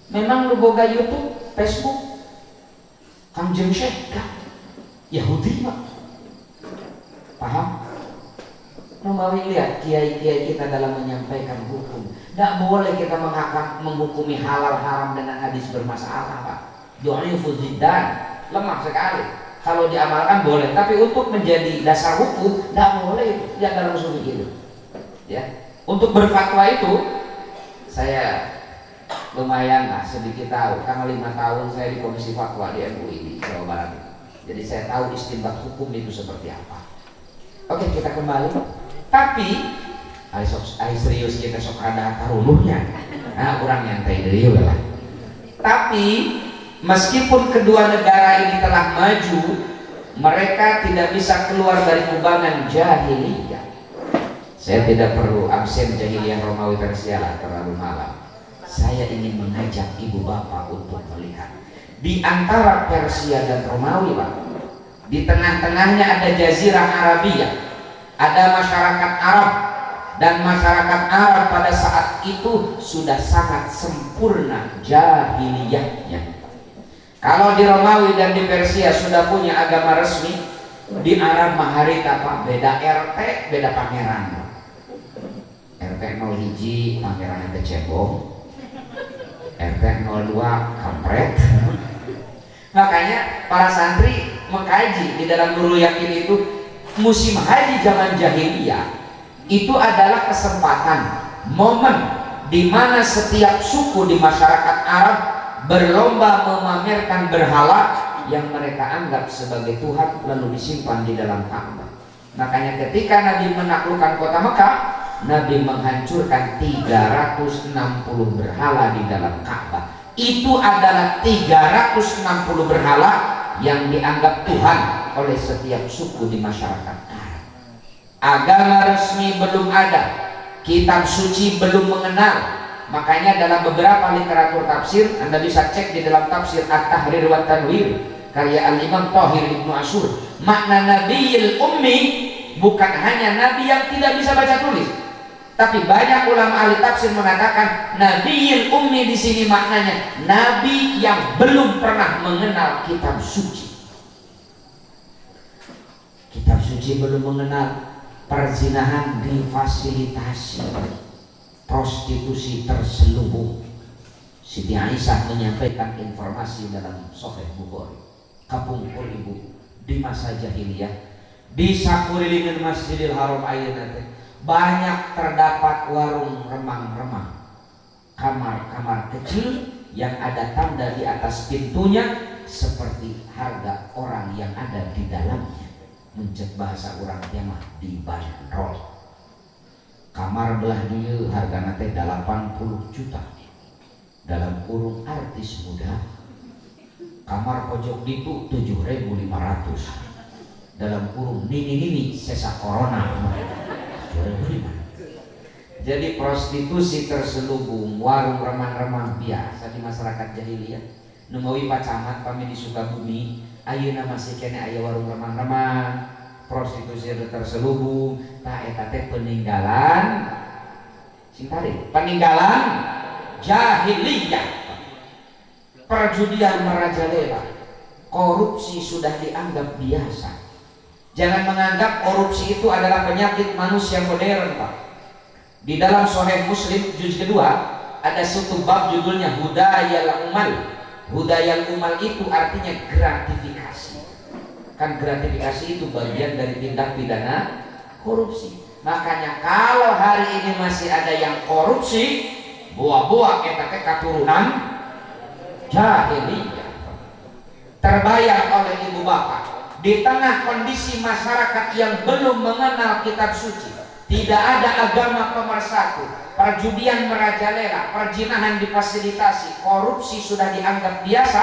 Memang lu boga YouTube, Facebook Kang Jeng Syekh kan Yahudi mah. Paham? Membawi lihat kiai-kiai kita dalam menyampaikan hukum. Tidak boleh kita menghukumi halal haram dengan hadis bermasalah, Pak. Dhaifuz jiddan, lemah sekali. Kalau diamalkan boleh, tapi untuk menjadi dasar hukum tidak boleh. Tidak dalam usul fikih. Ya. Untuk berfatwa itu saya lumayan lah sedikit tahu, karena 5 tahun saya di komisi fatwa di MUI di Jawa Barat. Jadi saya tahu istinbat hukum itu seperti apa. Oke, kita kembali. Tapi serius kita sok ada taruluhnya. Nah, orang nyantai deui lah. Tapi meskipun kedua negara ini telah maju, mereka tidak bisa keluar dari kubangan jahiliyah. Saya tidak perlu absen jahiliyah Romawi Persia lah, terlalu malam. Saya ingin mengajak ibu bapak untuk melihat di antara Persia dan Romawi, Pak. Di tengah-tengahnya ada Jazirah Arabia, ada masyarakat Arab, dan masyarakat Arab pada saat itu sudah sangat sempurna jahiliyahnya. Kalau di Romawi dan di Persia sudah punya agama resmi, di Arab maharita, Pak, beda RT, beda pangeran. RT 01 pangeran yang kecebong, RT 02 kampret. Makanya para santri mengkaji di dalam Nurul Yakin itu, musim haji zaman jahiliyah itu adalah kesempatan, momen di mana setiap suku di masyarakat Arab berlomba memamerkan berhala yang mereka anggap sebagai Tuhan, lalu disimpan di dalam Ka'bah. Makanya ketika Nabi menaklukkan kota Mekah, Nabi menghancurkan 360 berhala di dalam Ka'bah. Itu adalah 360 berhala yang dianggap Tuhan oleh setiap suku di masyarakat Arab. Agama resmi belum ada, kitab suci belum mengenal. Makanya dalam beberapa literatur tafsir, Anda bisa cek di dalam tafsir At-Tahrir wa Tanwir karya Al-Imam Thahir Ibnu Ashur, makna Nabiyil Ummi bukan hanya Nabi yang tidak bisa baca tulis, tapi banyak ulama ahli tafsir mengatakan Nabiyil Ummi di sini maknanya Nabi yang belum pernah mengenal kitab suci. Kitab suci belum mengenal, perzinahan difasilitasi, prostitusi terselubung. Siti Aisyah menyampaikan informasi dalam Sahih Bukhari, kapungkur ibu di masa jahiliyah di sakurilingin Masjidil Haram ayeuna banyak terdapat warung remang-remang, kamar-kamar kecil yang ada tanda di atas pintunya seperti harga orang yang ada di dalamnya. Mencet bahasa orang mah dibanderol. Kamar belah dieu hargana teh 80 juta. Dalam kurung artis muda. Kamar pojok ditu 7.500. Dalam kurung nini sesa corona. Jadi prostitusi terselubung, warung remang-remang biasa di masyarakat jahiliyah. Nungawi pacamat pami di Sukabumi ayeuna masih kene aya warung remang-remang prostitusi terselubung tah eta teh peninggalan sing tadi peninggalan jahiliyah. Perjudian merajalela, korupsi sudah dianggap biasa. Jangan menganggap korupsi itu adalah penyakit manusia modern, Pak. Di dalam Sahih Muslim juz kedua ada satu bab judulnya Hudayal Umal. Hudayal Umal itu artinya gratifikasi. Kan gratifikasi itu bagian dari tindak pidana korupsi. Makanya kalau hari ini masih ada yang korupsi, buah-buah eta teh katurunan jahiliyah. Terbayang oleh ibu bapak di tengah kondisi masyarakat yang belum mengenal kitab suci, tidak ada agama pemersatu, perjudian merajalela, perzinahan difasilitasi, korupsi sudah dianggap biasa.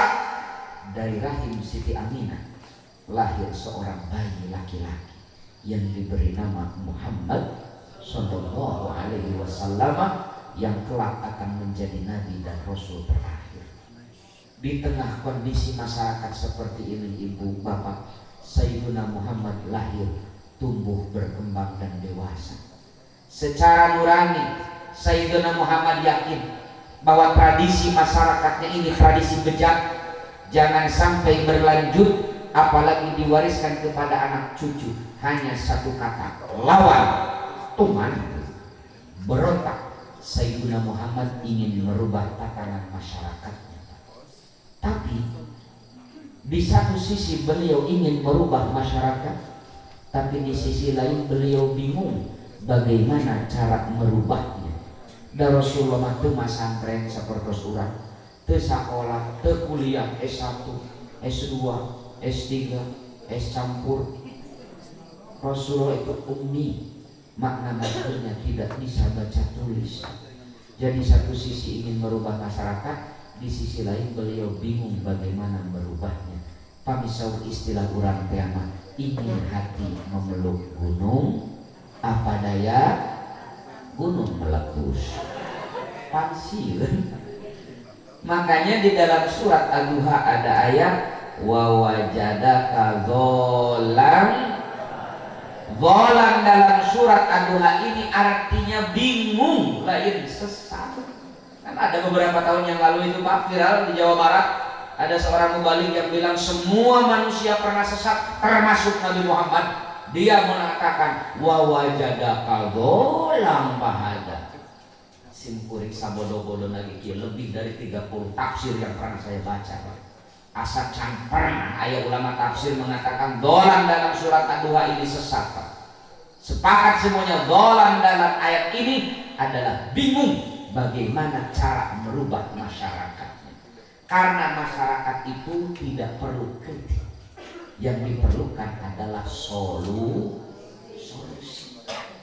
Dari rahim Siti Aminah lahir seorang bayi laki-laki yang diberi nama Muhammad Sallallahu Alaihi Wasallam yang kelak akan menjadi nabi dan rasul terakhir. Di tengah kondisi masyarakat seperti ini, ibu bapak, Sayyiduna Muhammad lahir, tumbuh, berkembang dan dewasa. Secara nurani Sayyiduna Muhammad yakin bahwa tradisi masyarakatnya ini tradisi bejat, jangan sampai berlanjut apalagi diwariskan kepada anak cucu. Hanya satu kata, lawan, tuman, berontak. Sayyiduna Muhammad ingin merubah tatanan masyarakatnya. Tapi di satu sisi beliau ingin merubah masyarakat, tapi di sisi lain beliau bingung bagaimana cara merubahnya. Dan Rasulullah itu masantren seperti surah, te sekolah, te kuliah S1, S2, S3, S campur. Rasulullah itu ummi, makna maksudnya tidak bisa baca tulis. Jadi satu sisi ingin merubah masyarakat, di sisi lain beliau bingung bagaimana merubahnya. Pamisau istilah orang tema, ingin hati memeluk gunung, apa daya gunung meletus. Pansiun. Makanya di dalam surat Ad-Duha ada ayat wa wajadaka dzolam. Dzolam dalam surat Ad-Duha ini artinya bingung, lain sesat. Kan ada beberapa tahun yang lalu itu Pak, viral di Jawa Barat, ada seorang mubalik yang bilang semua manusia pernah sesat termasuk Nabi Muhammad. Dia mengatakan wa wajadaka dzolam bahada. Simkurik sabodo-bodo lagi lebih dari 30 tafsir yang pernah saya baca, Pak. Asa can pernah ayat ulama tafsir mengatakan dzolam dalam surat Ad-Duha ini sesat, Pak. Sepakat semuanya dzolam dalam ayat ini adalah bingung bagaimana cara merubah masyarakatnya. Karena masyarakat itu tidak perlu kritik, yang diperlukan adalah solusi.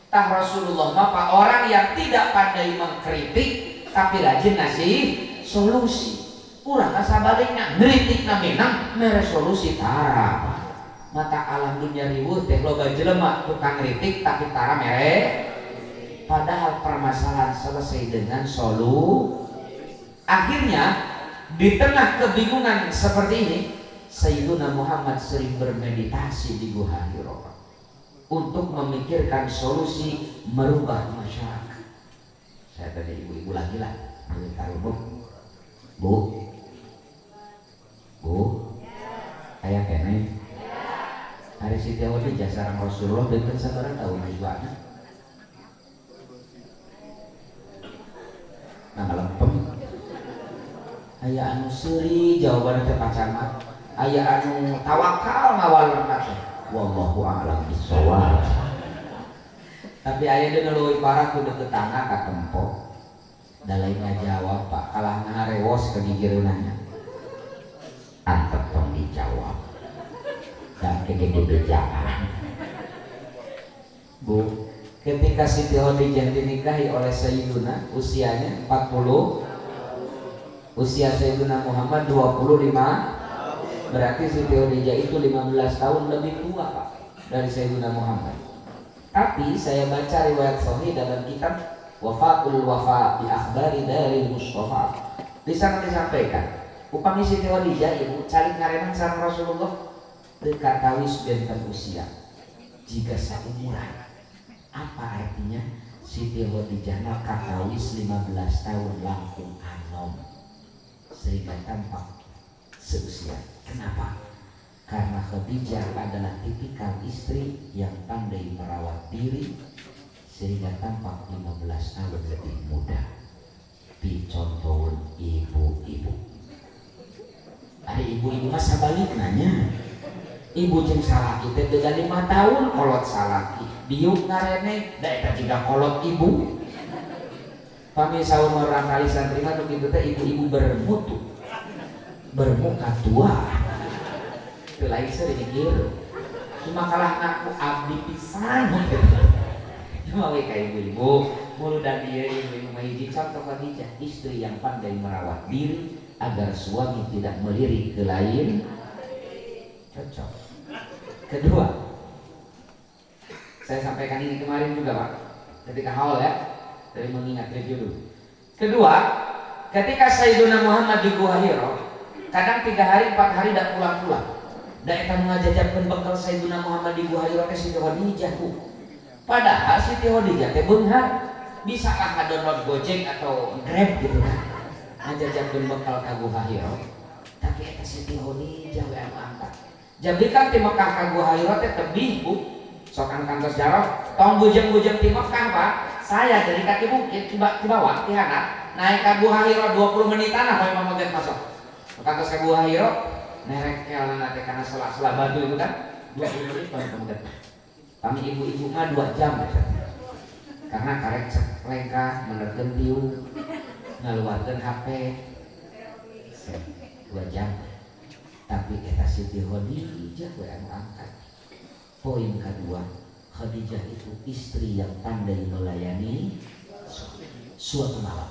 Tah Rasulullah Pak orang yang tidak pandai mengkritik tapi rajin ngasih solusi. Urang kasabalikna ngritik na menang mere solusi tara. Mata alam dunia riweuh teh loba jelema tukang ngritik tapi tara mere. Padahal permasalahan selesai dengan solusi. Akhirnya di tengah kebingungan seperti ini, Sayyiduna Muhammad sering bermeditasi di Gua Hira untuk memikirkan solusi merubah masyarakat. Saya tadi ibu-ibu lagi lah, Bu, kayak kene. Hari Siti Awati jasa Rasulullah dan saudara tahu juga. Nah lempem. Aya anu seuri jawaban teh pacamat. Aya anu tawakal ngawal teh. Wallahu a'lam bishawab. Tapi aya deui leuwih parah kudu tetangga ka tempo. Da lain ngajawab Pak, kalah ngarewos ke gigireunana. Antep tong dijawab. Dan kegede bejaan. Bu, ketika Siti Khadijah dinikahi oleh Sayyiduna usianya 40, usia Sayyiduna Muhammad 25, berarti Siti Khadijah itu 15 tahun lebih tua Pak dari Sayyiduna Muhammad. Tapi saya baca riwayat sahih dalam kitab Wafaul Wafa bi Akhbari dari Mustafa. Di sana disampaikan upami Siti Khadijah ibu calik ngarenan sareng Rasulullah teu katawis benten usia jika saumuran. Apa artinya? Siti Khadijah katawis 15 tahun langkung anom sehingga tampak seusia. Kenapa? Karena Khadijah adalah tipikal istri yang pandai merawat diri sehingga tampak 15 tahun lebih muda. Dicontohin ibu-ibu. Ada ibu-ibu masa balik nanya, ibu jeung salaki teh teu 5 tahun kolot salaki. Diuk ngarene da eta jiga kolot ibu. Pami saumur kali santri mah nu kitu teh ibu-ibu bermutu. Bermuka tua. Teu lain seueur kieu. Cuma kalah ngaku abdi pisan gitu. Cuma we ka ibu-ibu, mulu dan dia ibu-ibu mah hiji contoh Khadijah, istri yang pandai merawat diri agar suami tidak melirik ke lain. Cocok. Kedua, saya sampaikan ini kemarin juga Pak, ketika haul ya, dari mengingat review dulu. Kedua, ketika Sayyiduna Muhammad di Gua Hira, kadang 3 hari 4 hari tidak pulang-pulang. Da eta ngajajabkeun bekal Sayyiduna Muhammad di Gua Hira teh Siti Khadijah Bu. Padahal Siti Khadijah teh beunghar, bisa lah ngadownload Gojek atau Grab gitu kan. Ngajajabkeun bekal ka Gua Hira. Tapi eta Siti Khadijah we anu angkat. Jadi kan di Mekah ka Gua Hira teh tebih Bu. Sokan kantos jarok, tong bujeng-bujeng di Mekah Pak. Saya dari kaki bukit di bawah di handap naik ka Gua Hira 20 menitan apa yang mau masuk. Kantos ka Gua Hira nerek kelana teh kana sela-sela batu itu kan 20 menit baru kemudian. Kami ibu-ibu mah 2 jam ya. Karena karek lengkah menerkeun tiung ngaluarkeun HP 2 jam. Tapi eta Siti Khadijah we anu angkat. Poin kedua, Khadijah itu istri yang pandai melayani suatu malam.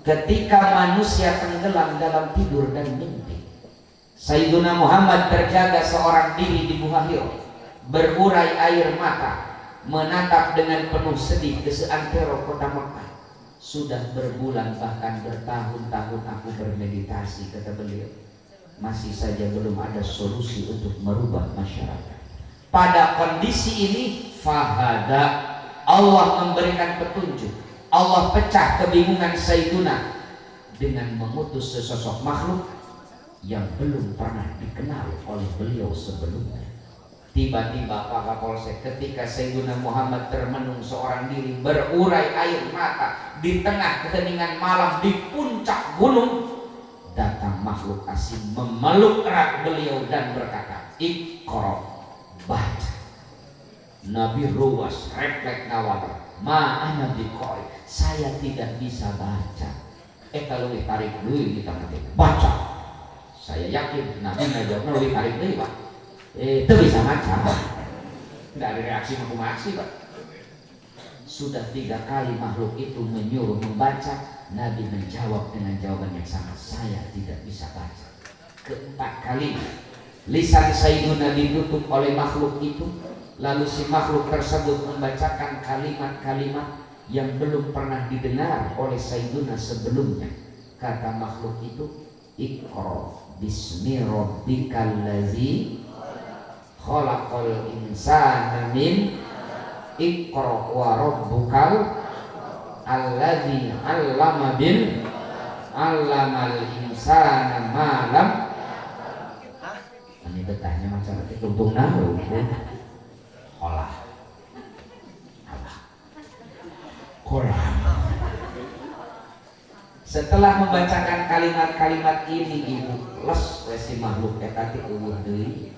Ketika manusia tenggelam dalam tidur dan mimpi, Sayyiduna Muhammad terjaga seorang diri di Gua Hira, berurai air mata, menatap dengan penuh sedih ke seantero kota Mekah. Sudah berbulan bahkan bertahun-tahun aku bermeditasi, kata beliau, masih saja belum ada solusi untuk merubah masyarakat. Pada kondisi ini fahada, Allah memberikan petunjuk. Allah pecah kebingungan Sayyiduna dengan mengutus sesosok makhluk yang belum pernah dikenal oleh beliau sebelumnya. Tiba-tiba Pak Kapolsek ketika Sayyiduna Muhammad termenung seorang diri berurai air mata di tengah keheningan malam di puncak gunung, datang makhluk asing memeluk erat beliau dan berkata, Iqra, baca. Nabi ruas refleks nawar, ma'ana biqori, saya tidak bisa baca. Kalau ditarik dulu kita nanti baca. Saya yakin Nabi ngajawabnya lebih tarik dulu Pak. Itu bisa baca. Tidak ada reaksi maksud Pak. Sudah 3 kali makhluk itu menyuruh membaca, Nabi menjawab dengan jawaban yang sama, saya tidak bisa baca. Keempat kali lisan Sayyiduna ditutup oleh makhluk itu, lalu si makhluk tersebut membacakan kalimat-kalimat yang belum pernah didengar oleh Sayyiduna sebelumnya. Kata makhluk itu, Iqra bismi rabbikal ladzi khalaqal insana min Iqra wa rabbukal alladzi 'allama bil 'allamal insana ma lam. Ini betahnya macam itu tuntung nahu. Olah. Kolah. Setelah membacakan kalimat-kalimat ini ibu les si makhluk eta teh eueuh deui.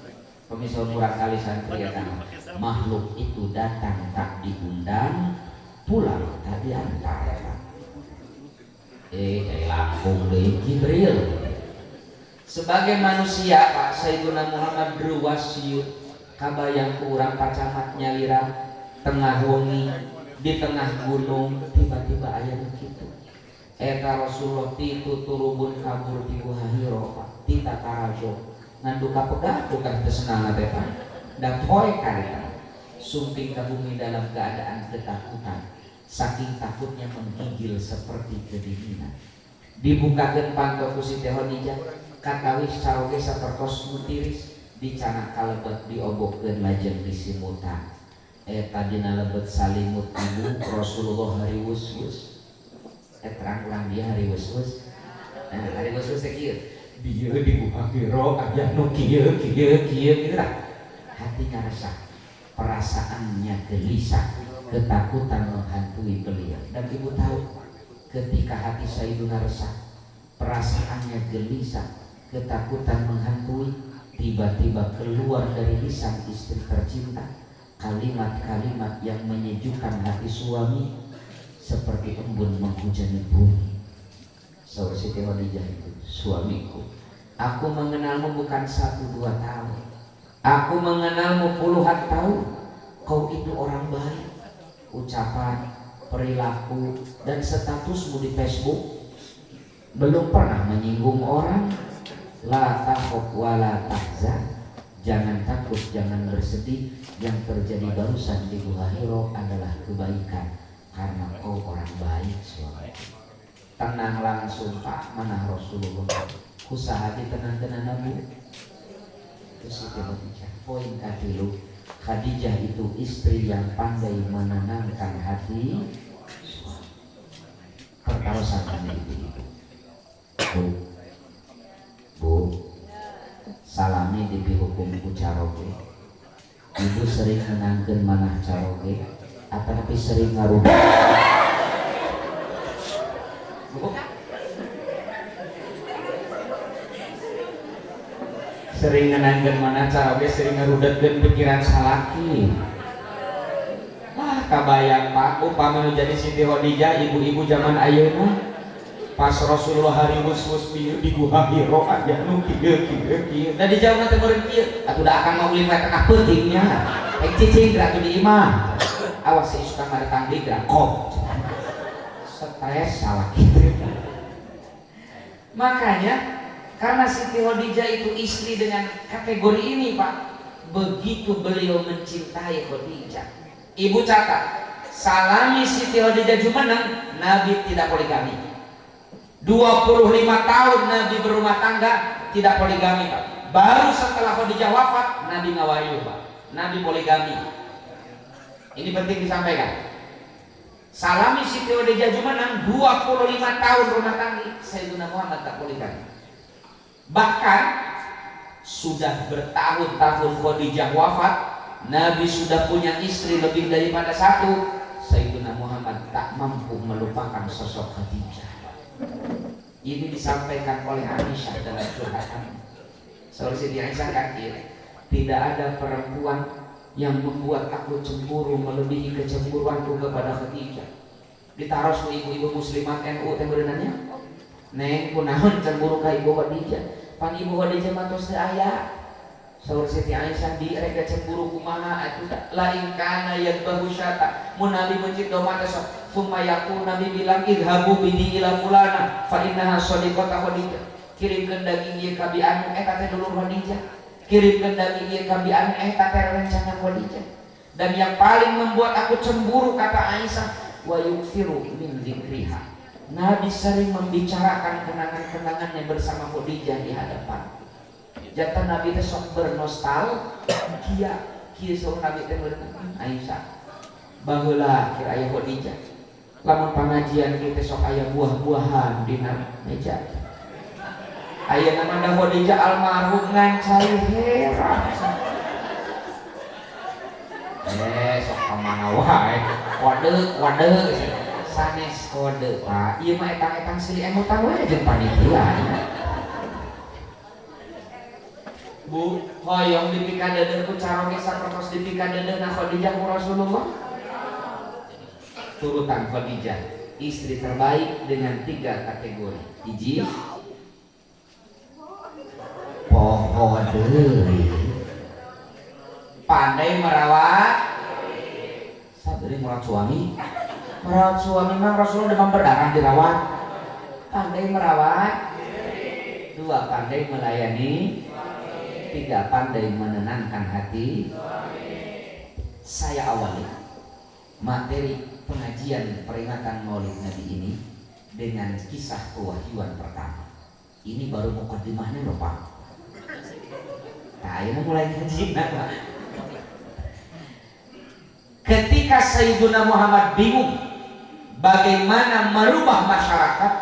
Pemirsa murah kali santri eta makhluk itu datang tak diundang, pulang tak diantar. Dari Lampung deui Jibril. Sebagai manusia Pak Sayyiduna Muhammad berwasiat kabayang urang pacamat nyalira tengah wengi di tengah gunung tiba-tiba aya nu kitu. Eta Rasulullah titu turubun kabur di Gua Hira Pak, tita karajo ngan duka pegah bukan tersenang teh Pak. Da poe kareta sumping ka bumi dalam keadaan ketakutan, saking takutnya menggigil seperti kedinginan. dibukakeun panto ku Siti Khadijah katawis saroge sapertos mutiris dicanak kalebet diobokkeun lajeng disimutan eta dina lebet salimut ibu Rasulullah hari wus-wus terang ulang dia hari wus-wus hari wus-wus teh kieu bieu di buhahiro aya nu kieu gitu lah hatinya resah perasaannya gelisah ketakutan menghantui beliau dan ibu tahu ketika hati Sayyiduna resah perasaannya gelisah ketakutan menghantui tiba-tiba keluar dari lisan istri tercinta kalimat-kalimat yang menyejukkan hati suami seperti embun menghujani bumi. Saudara Siti Khadijah itu suamiku, aku mengenalmu bukan 1-2 tahun, aku mengenalmu puluhan tahun. Kau itu orang baik, ucapan, perilaku, dan statusmu di Facebook belum pernah menyinggung orang. La takhaf wa la tahzan, jangan takut, jangan bersedih. Yang terjadi barusan di Buhahiro adalah kebaikan karena kau orang baik suami. Tenang langsung Pak, mana Rasulullah usaha di tenang-tenang nabu. Terus itu Khadijah poin katilu, Khadijah itu istri yang pandai menenangkan hati suami. Pertarusan itu Bu, salami dipihukum ku caroge. Ibu sering menangkeun manah caroge atau tapi sering ngarubah. Sering menangkeun manah caroge, sering ngarudatkeun pikiran salaki. Wah, kabayang Pak, upama nu jadi Siti Khadijah ibu-ibu zaman ayeuna pas Rasulullah hari wus-wus di Gua Hiro aja nu kieu da dijawabna teh meureun kieu atuh da akan mau lima tengah pentingnya cicing atuh di imah awas si suka maretang di kok stres salah gitu. Makanya karena Siti Khadijah itu istri dengan kategori ini Pak, begitu beliau mencintai Khadijah, ibu catat salami Siti Khadijah jumeneng Nabi tidak poligami. 25 tahun Nabi berumah tangga tidak poligami Pak. Baru setelah Khadijah wafat Nabi ngawayu Pak, Nabi poligami. Ini penting disampaikan. Salami Siti Khadijah jumenang 25 tahun rumah tangga Sayyidina Muhammad tak poligami. Bahkan sudah bertahun-tahun Khadijah wafat, Nabi sudah punya istri lebih daripada satu. Sayyidina Muhammad tak mampu melupakan sosok Khadijah. Ini disampaikan oleh Aisyah dalam curhatan. Saudara Siti Aisyah kata, tidak ada perempuan yang membuat aku cemburu melebihi kecemburuanku kepada Khadijah. Ditaros ku ibu-ibu muslimat NU teh beunanya. Neng kunaon cemburu ka ibu Khadijah? Pan ibu Khadijah mah tos teu aya. Saur Siti Aisyah di rek cemburu kumaha atuh lain kana yadbahu syata. Mun Nabi mencit domba teh summa yaqul Nabi bilang idhabu bidi ila fulana fa innaha shadiqata Khadijah. Kirimkeun daging ieu ka bi anu eta teh dulur Khadijah. Kirimkeun daging ieu ka bi anu eta teh rencana Khadijah. Dan yang paling membuat aku cemburu kata Aisyah wa yuksiru min dzikriha. Nabi sering membicarakan kenangan-kenangannya bersama Khadijah di hadapan. Jantan Nabi teh sok bernostalgia, kieu sok Nabi teh beunang Aisyah. Baheula kira aya Khadijah. Lamun pangajian kieu teh sok aya buah-buahan dina meja. Aya namana Khadijah almarhum ngan cai heran. Sok kamana wae. Wade sanes kode Pak. Ieu mah etang-etang sili emutan wae jeung panitia. Bu, hoyong dipikadeun ku caroge sapertos dipikadeun Khadijah ku Rasulullah. Turutan Khadijah, istri terbaik dengan 3 kategori. Hiji, poho deui. Pandai merawat. Sabari merawat suami. Merawat suami mah Rasulullah demam berdarah dirawat. Pandai merawat. 2, pandai melayani. 3, pandai menenangkan hati. Saya awali materi pengajian peringatan Maulid Nabi ini dengan kisah kewahyuan pertama. Ini baru mukadimahnya loh Pak. Nah ini mulai ngaji Pak. Ketika Sayyiduna Muhammad bingung bagaimana merubah masyarakat,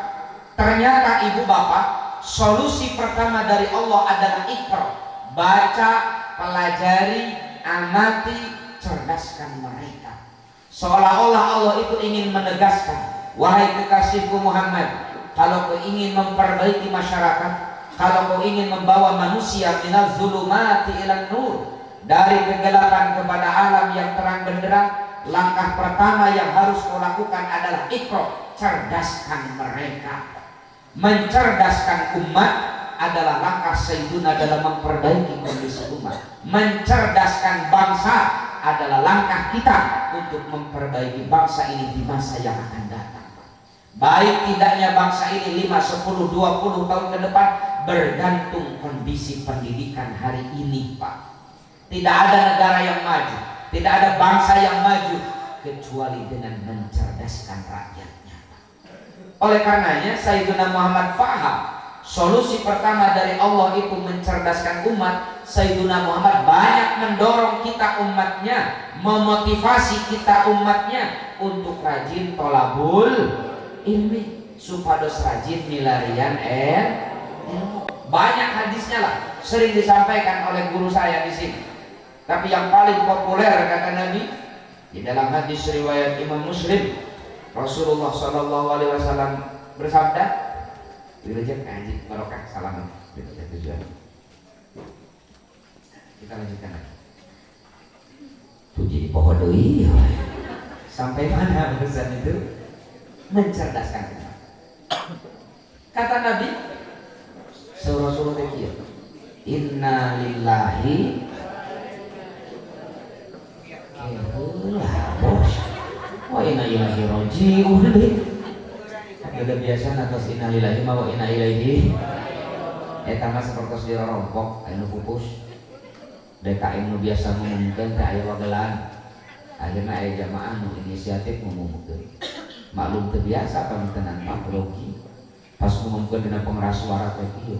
ternyata ibu bapak, solusi pertama dari Allah adalah Iqra. Baca, pelajari, amati, cerdaskan mereka. Seolah-olah Allah itu ingin menegaskan, wahai kekasihku Muhammad, kalau kau ingin memperbaiki masyarakat, kalau kau ingin membawa manusia minal zulumati ilan nur, dari kegelapan kepada alam yang terang benderang, langkah pertama yang harus kau lakukan adalah Iqra, cerdaskan mereka. Mencerdaskan umat adalah langkah Sayyiduna dalam memperbaiki kondisi umat. Mencerdaskan bangsa adalah langkah kita untuk memperbaiki bangsa ini di masa yang akan datang. Baik tidaknya bangsa ini 5, 10, 20 tahun ke depan bergantung kondisi pendidikan hari ini Pak. Tidak ada negara yang maju, tidak ada bangsa yang maju kecuali dengan mencerdaskan rakyatnya. Oleh karenanya Sayyiduna Muhammad faham solusi pertama dari Allah itu mencerdaskan umat. Sayyiduna Muhammad banyak mendorong kita umatnya, memotivasi kita umatnya untuk rajin tolabul ilmi, supados rajin milarian ilmu. Banyak hadisnya lah, sering disampaikan oleh guru saya di sini. Tapi yang paling populer kata Nabi di dalam hadis riwayat Imam Muslim, Rasulullah Shallallahu Alaihi Wasallam bersabda, "Wilajat haji barokah salam." Tujuan. Kita lanjutkan lagi. Puji pohon doi. Sampai mana urusan itu? Mencerdaskan kita. Kata Nabi, surah Al-Qiyah, Inna lillahi wa inna ilaihi raji'un. Ada biasa atas inna lillahi wa inna ilaihi. Eta mah sapertos dirorompok anu pupus. DKM nu biasa ngumumkeun teh aya wagelan. Akhirna aya jamaah nu inisiatif ngumumkeun. Maklum teu biasa pamitenan patroki. Pas ngumumkeun dina pengeras suara teh kieu.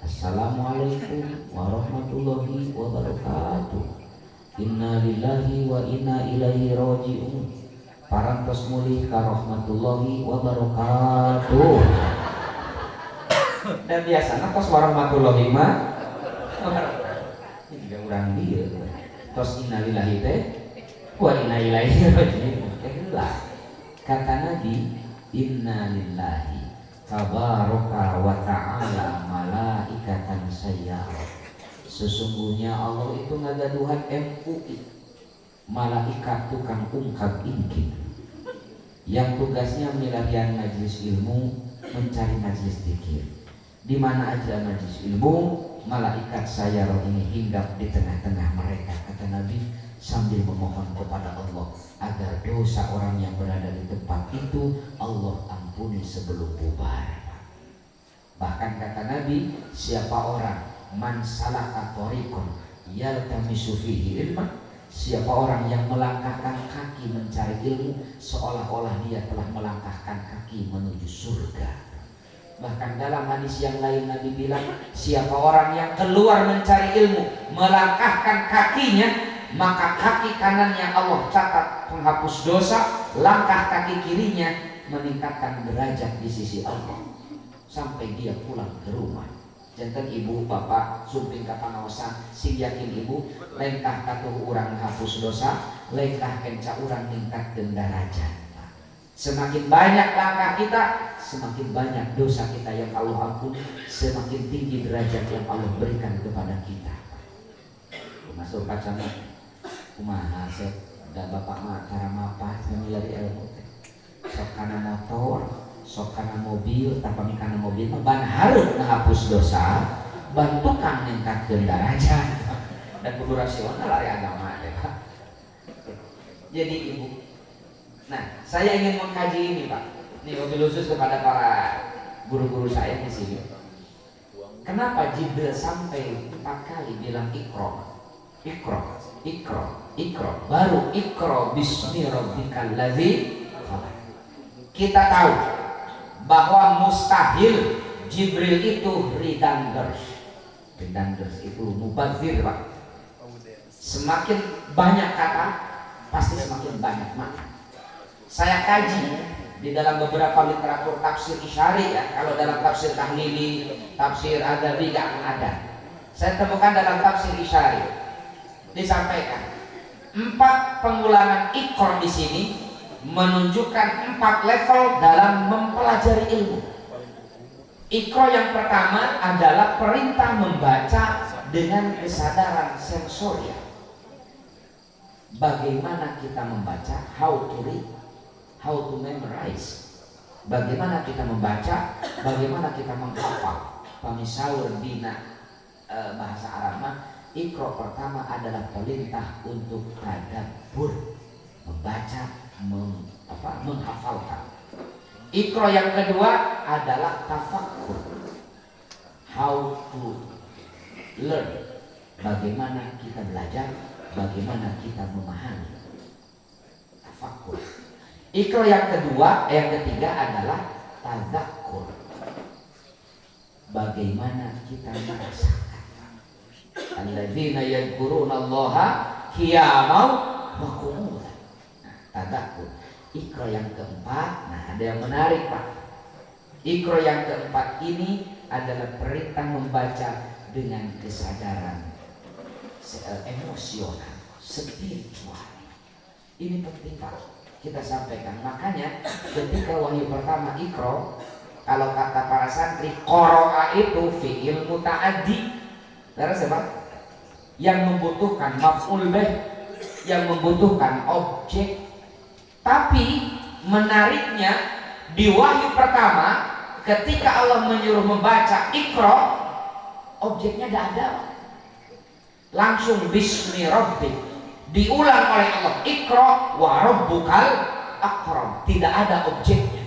Assalamualaikum warahmatullahi wabarakatuh. Inna lillahi wa inna ilaihi raji'un. Parantos mulih ka rahmatullahi wabarakatuh. Dan biasanya pas warahmatullahi mah ini juga urang dieu. Tos inna lillahi teh wa inna ilaihi raji'un. Kata Nabi, inna lillahi tabaraka wa ta'ala malaikatan sayyarah. Sesungguhnya Allah itu ngagaduhan MUI, malaikat tukang ungkap inking, yang tugasnya milarian majelis ilmu, mencari majelis zikir. Di mana aja majelis ilmu, malaikat sayyarah ini hinggap di tengah-tengah mereka. Kata Nabi sambil memohon kepada Allah agar dosa orang yang berada di tempat itu Allah ampuni sebelum bubar. Bahkan kata Nabi, siapa orang man salaka thoriqan yaltamisu fihi ilman, siapa orang yang melangkahkan kaki mencari ilmu seolah-olah dia telah melangkahkan kaki menuju surga. Bahkan dalam hadis yang lain Nabi bilang, siapa orang yang keluar mencari ilmu melangkahkan kakinya, maka kaki kanannya Allah catat penghapus dosa, langkah kaki kirinya meningkatkan derajat di sisi Allah sampai dia pulang ke rumah. Jantan ibu bapak sumping ka pangaosan sing yakin ibu lengkah katuh urang hapus dosa, lengkah kenca urang ningkatkeun derajat. Semakin banyak langkah kita, semakin banyak dosa kita yang Allah ampuni, semakin tinggi derajat yang Allah berikan kepada kita. Masuk kacana kumaha set da bapak mah cara mapas milari ilmu teh. Sok kana motor, sok kana mobil, tanpa mikana mobil mah ban hareup ngahapus dosa, ban tukang ningkatkeun derajat. Dan kudu rasional ari agama teh. Jadi ibu, nah saya ingin mengkaji ini Pak. Ini wabil khusus kepada para guru-guru saya di sini. Kenapa Jibril sampai 4 kali bilang Iqra? Iqra, Iqra, Iqra, baru Iqra bismi rabbikal ladzi khalaq. Kita tahu bahwa mustahil Jibril itu redundant. Redundant itu mubazir, Pak. Semakin banyak kata pasti semakin banyak makna. Saya kaji di dalam beberapa literatur tafsir isyari ya. Kalau dalam tafsir tahlili, tafsir adabi gak akan ada. Saya temukan dalam tafsir isyari disampaikan 4 pengulangan ikor di sini menunjukkan 4 level dalam mempelajari ilmu. Ikro yang pertama adalah perintah membaca dengan kesadaran sensorial. Bagaimana kita membaca, how to read, how to memorize. Bagaimana kita membaca, bagaimana kita menghafal. Pamisaur dina bahasa Arab mah, ikro pertama adalah perintah untuk tadabbur, membaca, menghafalkan. Ikro yang kedua adalah tafakkur, how to learn, bagaimana kita belajar, bagaimana kita memahami. Tafakkur. Ikro yang ketiga adalah tazakkur, bagaimana kita merasakan. Alladzina yadhkurunallaha qiyaman wa qu'udan. Tazakkur. Ikro yang keempat, nah ada yang menarik Pak. Ikro yang keempat ini adalah perintah membaca dengan kesadaran emosional, spiritual. Ini penting Pak, kita sampaikan. Makanya ketika wahyu pertama ikro, kalau kata para santri, qoro'a itu fi'il muta'addi. Terus apa? Yang membutuhkan maf'ul bih, yang membutuhkan objek. Tapi menariknya di wahyu pertama ketika Allah menyuruh membaca ikro, objeknya tidak ada. Langsung bismi rabbik, diulang oleh Allah, ikro wa rabbukal akram, tidak ada objeknya.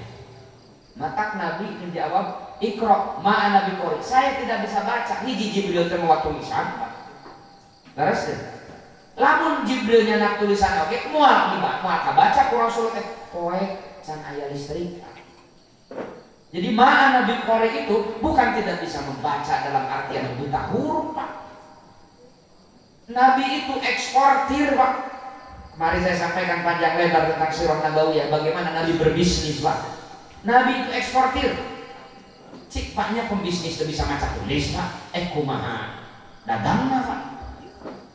Maka Nabi menjawab, ikro ma'ana biqori, saya tidak bisa baca. Hiji Jibril temu tulisan. Terus lamun Jibrilnya nak tulisan oke, mual baca kurang sulit kowe can aya listrik. Jadi ma'ana biqori itu bukan tidak bisa membaca dalam artian buta huruf Pak. Nabi itu eksportir Pak. Mari saya sampaikan panjang lebar tentang sirah nabawiyah, bagaimana Nabi berbisnis Pak. Nabi itu eksportir. Cik Paknya pembisnis itu bisa maca tulis Pak. Kumaha dagangna Pak.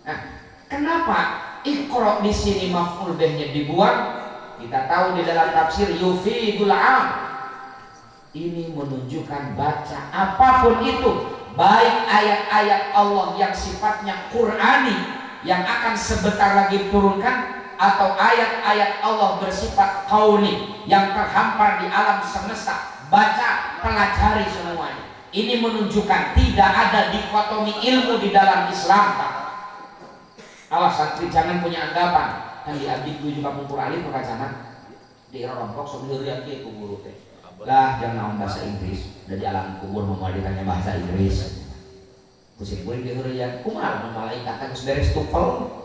Nah, kenapa ikro di sini maf'ul bihnya dibuang? Kita tahu di dalam tafsir yufidul am. Ini menunjukkan baca apapun itu, baik ayat-ayat Allah yang sifatnya Qur'ani yang akan sebentar lagi turunkan, atau ayat-ayat Allah bersifat kauni yang terhampar di alam semesta. Baca, pelajari semuanya. Ini menunjukkan tidak ada dikotomi ilmu di dalam Islam Pak. Awas santri jangan punya anggapan kan di abdi tujuh kampung Qur'ani pengajaran di rompok sebelum lihat dia kubur teh lah jangan bahasa Inggris dari alam kubur mau ditanya bahasa Inggris pusing boleh dia yang kumaha malaikat kan beres tupel.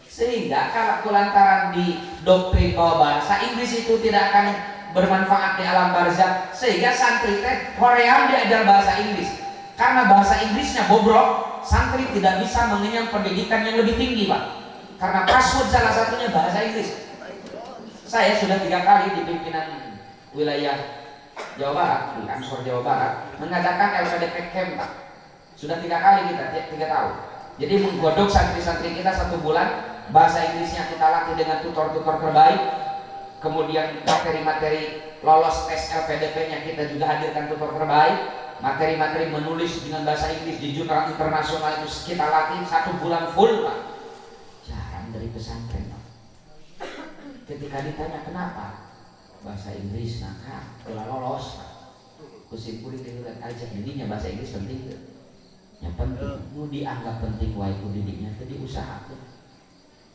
Sehingga kalau lantaran di doktrin bahwa bahasa Inggris itu tidak akan bermanfaat di alam barzakh, sehingga santri teh Korea diajar bahasa Inggris. Karena bahasa Inggrisnya bobrok, santri tidak bisa mengenyam pendidikan yang lebih tinggi Pak. Karena password salah satunya bahasa Inggris. Saya sudah 3 kali di pimpinan wilayah Jawa Barat, di Ansor Jawa Barat, mengadakan LPDP Camp Pak. Sudah 3 kali kita, 3 tahun. Jadi menggodok santri-santri kita 1 bulan, bahasa Inggrisnya kita latih dengan tutor-tutor terbaik. Kemudian materi-materi lolos tes LPDP-nya kita juga hadirkan tutor terbaik. Materi-materi menulis dengan bahasa Inggris di jurnal internasional itu kita latih 1 bulan full Pak. Jarang dari pesantren Pak. Ketika ditanya kenapa bahasa Inggris maka telah lolos Pak. Kusimpulin kita aja dirinya bahasa Inggris penting tuh. Yang penting, mau dianggap penting wae didiknya tadi usaha tuh.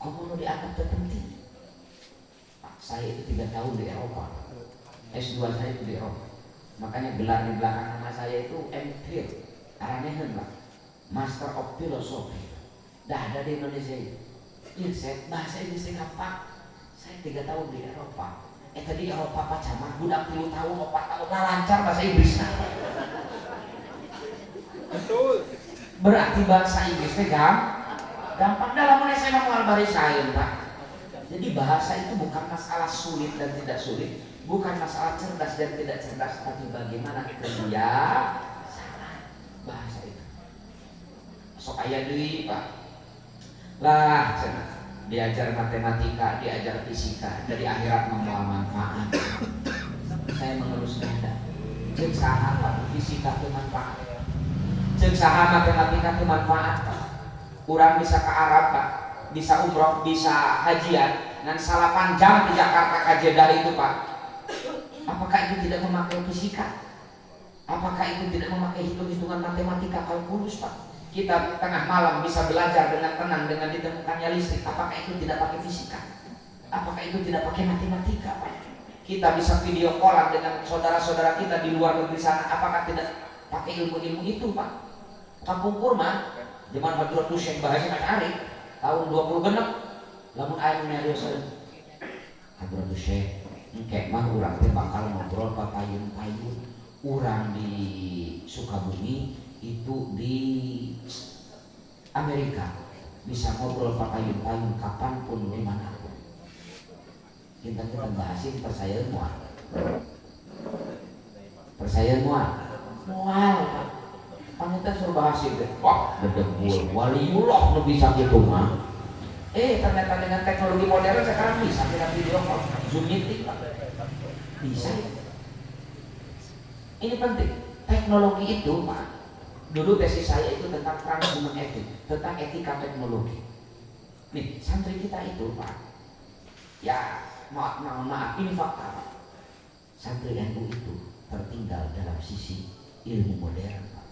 Kok mau dianggap penting? Pak, saya itu 3 tahun di Eropa. S2 saya itu di Eropa. Makanya gelar di belakang nama saya itu MPhil, aranehan Pak, Master of Philosophy. Dah ada di Indonesia ini. Iya, saya bahasa Inggris saya Pak. Saya 3 tahun di Eropa. Tadi Eropa pacaman budak 3 tahun 4 tahun lah lancar bahasa Inggris nah. Betul. Berarti bahasa Inggrisnya gampang dalam saya mau barisain Pak. Jadi bahasa itu bukan masalah sulit dan tidak sulit, bukan masalah cerdas dan tidak cerdas, tapi bagaimana kerja salah bahasa itu. Sok aya deui Pak. Lah cenah diajar matematika, diajar fisika, dari akhirat membawa manfaat. Saya mengelus dada. Cek saha Pak, fisika itu manfaat. Cek saha matematika itu manfaat Pak. Kurang bisa ke Arab Pak, bisa umroh, bisa hajian, dan 8 jam di Jakarta ke Jeddah itu Pak. Apakah itu tidak memakai fisika? Apakah itu tidak memakai hitung-hitungan matematika kalkulus Pak? Kita tengah malam bisa belajar dengan tenang dengan ditemukannya listrik. Apakah itu tidak pakai fisika? Apakah itu tidak pakai matematika Pak? Kita bisa video callan dengan saudara-saudara kita di luar negeri sana. Apakah tidak pakai ilmu-ilmu itu Pak? Kampung Kurma zaman Hadratus Syekh Bahasa Masyari tahun 20 genep lamun aya nu saya Hadratus Syekh engke mah urang teh bakal ngobrol papayun-payun. Urang di Sukabumi itu di Amerika bisa ngobrol papayun-payun kapanpun dimanapun. Kita bahasin percaya mual panitia suruh bahasin deh. Wah bedebul waliullah nu bisa gitu mah. Ternyata dengan teknologi modern sekarang bisa kita video call Zoom meeting bisa. Ini penting teknologi itu Pak. Dulu tesis saya itu tentang transhuman etik, tentang etika teknologi. Nih santri kita itu Pak, ya maaf ini fakta Pak. Santri NU itu tertinggal dalam sisi ilmu modern Pak.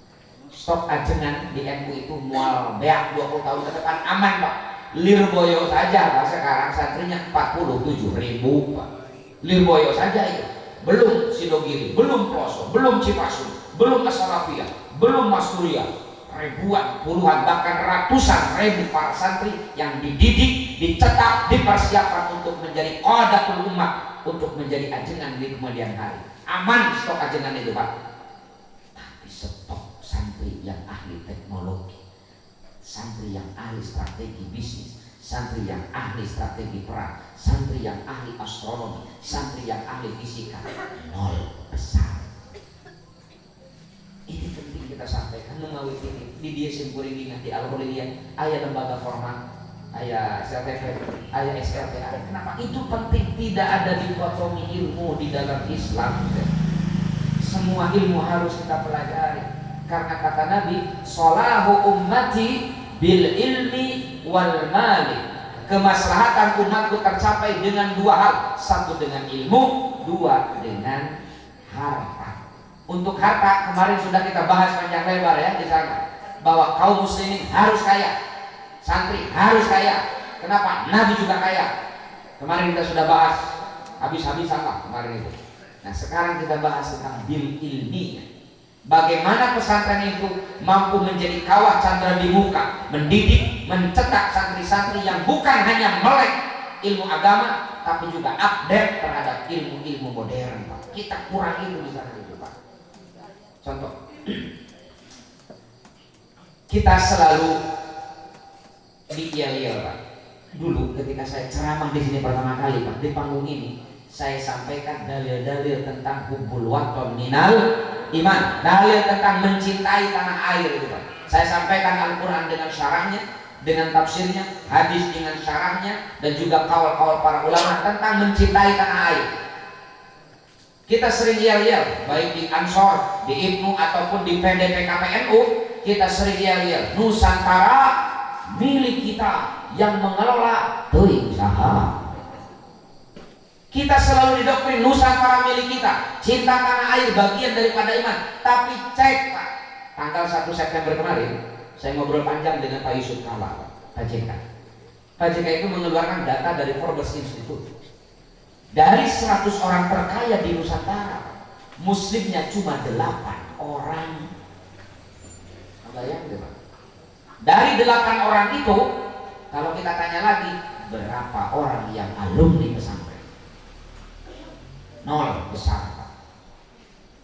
Stok ajengan di NU itu mual beak 20 tahun ke depan aman Pak. Lirboyo saja Pak sekarang santrinya 47.000 Pak. Lirboyo saja itu. Belum Sidogiri, belum Poso, belum Cipasu, belum Asalafiyah, belum Masuria, ribuan, puluhan, bahkan ratusan ribu para santri yang dididik, dicetak, dipersiapkan untuk menjadi qadatul umat, untuk menjadi ajengan di kemudian hari. Aman stok ajengan itu Pak. Tapi stok santri yang ahli teknologi, santri yang ahli strategi bisnis, santri yang ahli strategi perang, santri yang ahli astronomi, santri yang ahli fisika, nol besar. Ini penting kita sampaikan mengawit ini di dia simpuringingan di Al-Qur'an ayat lembaga formal, ayat SLTP, ayat SLTA. Kenapa itu penting? Tidak ada dikotomi ilmu di dalam Islam. Semua ilmu harus kita pelajari. Karena kata Nabi, "Shalahu ummati bil ilmi wal mali." Kemaslahatan umatku tercapai dengan 2 hal, 1 dengan ilmu, 2 dengan harta. Untuk harta kemarin sudah kita bahas panjang lebar ya di sana, bahwa kaum muslimin harus kaya, santri harus kaya. Kenapa? Nabi juga kaya. Kemarin kita sudah bahas habis-habisan lah kemarin itu. Nah sekarang kita bahas tentang bil ilminya. Bagaimana pesantren itu mampu menjadi kawah candra di muka, mendidik, mencetak santri-santri yang bukan hanya melek ilmu agama, tapi juga update terhadap ilmu-ilmu modern Pak. Kita kurang itu di sana itu Pak. Contoh, kita selalu diyel-yel Pak. Dulu ketika saya ceramah di sini pertama kali Pak, di panggung ini saya sampaikan dalil-dalil tentang hubbul waton minal iman, dalil tentang mencintai tanah air itu Pak. Saya sampaikan Al-Quran dengan syarahnya, dengan tafsirnya, hadis dengan syarahnya, dan juga kawal-kawal para ulama tentang mencintai tanah air. Kita sering yel-yel, baik di Ansor, di IPNU ataupun di PDPKPNU, kita sering yel-yel, Nusantara milik kita yang mengelola teuing saha. Kita selalu didoktrin Nusantara milik kita, cinta tanah air bagian daripada iman. Tapi cek Pak, tanggal 1 September kemarin saya ngobrol panjang dengan Pak Yusuf Kala, Pak JK. Pak JK itu mengeluarkan data dari Forbes Institute. Dari 100 orang terkaya di Nusantara, muslimnya cuma 8 orang. Bayang deh Pak. Dari 8 orang itu, kalau kita tanya lagi, berapa orang yang alumni pesantren? nol besar Pak.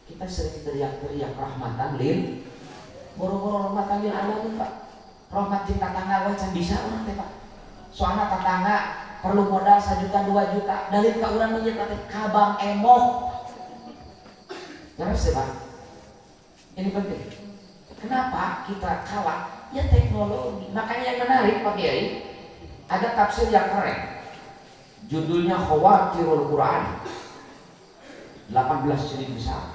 Kita sering teriak-teriak rahmatan lil, boro-boro rahmatan lil alamin Pak. Rahmat cinta tangga wae can bisa urang teh Pak. Soalna tetangga perlu modal 1 juta 2 juta, dalil ka urang nyeut teh kabang emoh. Terus ya Pak. Ini penting. Kenapa kita kalah? Ya teknologi. Makanya yang menarik Pak Kiai, ada tafsir yang keren. Judulnya Khawatirul Quran. 18 jilid besar.